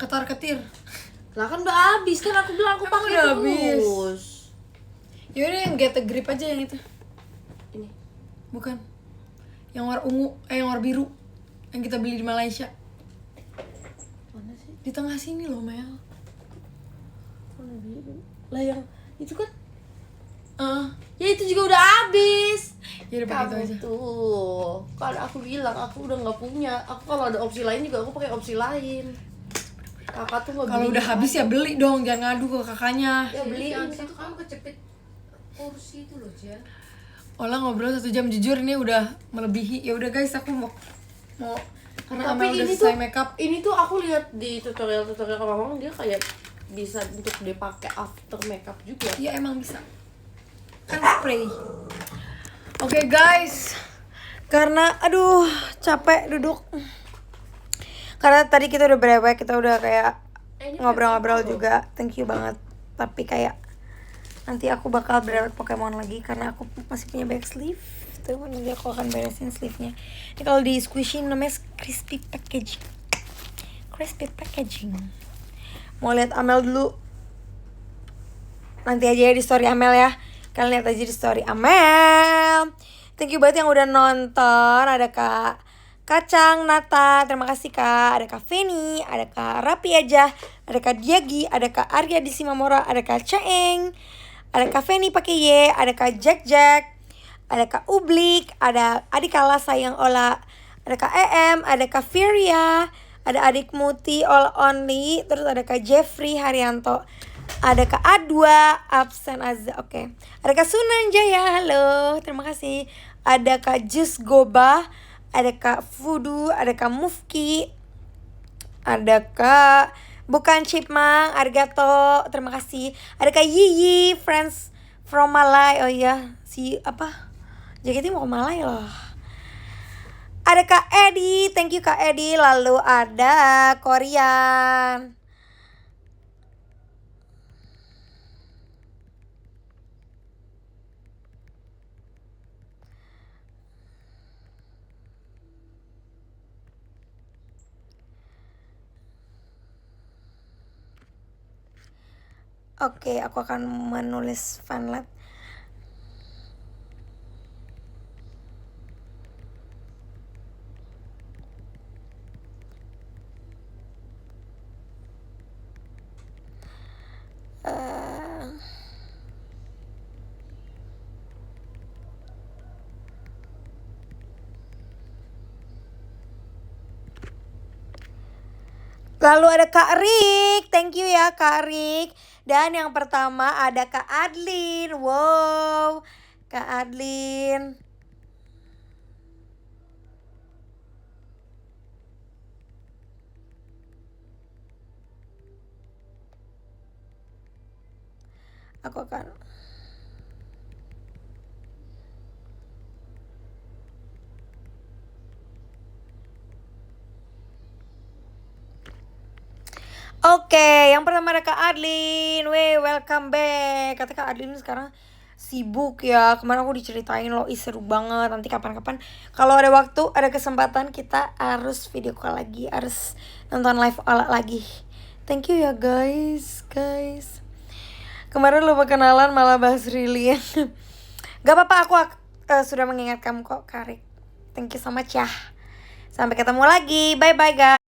ketar-ketir. Lah kan udah habis kan aku bilang aku Emang pakai udah terus. habis? Yaudah yang get a grip aja yang itu. Ini. Bukan. Yang warna ungu, yang warna biru. Yang kita beli di Malaysia. Mana sih? Di tengah sini loh, Mel. Warna biru. Lah yang itu kan? Ya Ya itu juga udah habis. udah pakai itu Kamu aja. tuh. Kan aku bilang aku udah nggak punya. Aku kalau ada opsi lain juga aku pakai opsi lain. Kakak tuh nggak Kalau beli. udah habis ya beli dong, jangan ngadu ke kakaknya. Ya beli. Jangan situ kamu kecepit kursi itu loh, Jan. Olah ngobrol 1 jam, jujur ini udah melebihi. Ya udah guys, aku mau karena Tapi Amel udah ini selesai tuh, makeup. ini tuh aku lihat di tutorial Mama dia kayak bisa untuk dipakai after makeup juga. Iya emang bisa. Kan spray. Oke guys, karena aduh capek duduk. Karena tadi kita udah berapa, kita udah kayak ngobrol-ngobrol juga. Thank you banget. Tapi kayak nanti aku bakal berdapat Pokemon lagi karena aku masih punya back sleeve. Tuh nanti aku akan beresin sleeve-nya. Ini kalau di squishy namanya crispy packaging. Crispy packaging. Mau lihat Amel dulu? Nanti aja ya di story Amel ya. Kalian lihat aja di story Amel. Thank you banget yang udah nonton. Ada Kak Kacang Nata, terima kasih Kak. Ada Kak Feni, ada Kak Rapi aja, ada Kak Diagi, ada Kak Arya di Simamora, ada Kak Caeng, ada Kak Feni pakai Y, ada Kak Jack Jack, ada Kak Ublik, ada Adik Kala Sayang Ola, ada Kak EM, ada Kak Firia, ada Adik Muti All Only, terus ada Kak Jeffrey Haryanto, ada Kak A2 absen Azza, oke. Ada Kak Sunan Jaya, halo, terima kasih. Ada Kak Jus Goba, ada Kak Fudu, ada Kak Mufki, ada Kak Bukan Chipmang, Arigato, terima kasih. Ada Kak Yiyi, friends from Malay, oh iya, si apa? JKT mau ke Malay loh. Ada Kak Edi, thank you Kak Edi. Lalu ada Korean. Oke, aku akan menulis fanlet. Lalu ada Kak Rik, thank you ya Kak Rik. Dan yang pertama ada Kak Adlin, wow, Kak Adlin. Aku akan Oke, yang pertama ada Kak Adlin. Weh, welcome back. Kata Kak Adlin sekarang sibuk ya. Kemarin aku diceritain loh, seru banget. Nanti kapan-kapan kalau ada waktu, ada kesempatan kita harus video call lagi, harus nonton live Ola lagi. Thank you ya guys. Kemarin lupa kenalan malah bahas Rillian. Gak apa-apa, aku sudah mengingat kamu kok, Karik. Thank you so much ya. Sampai ketemu lagi. Bye-bye guys.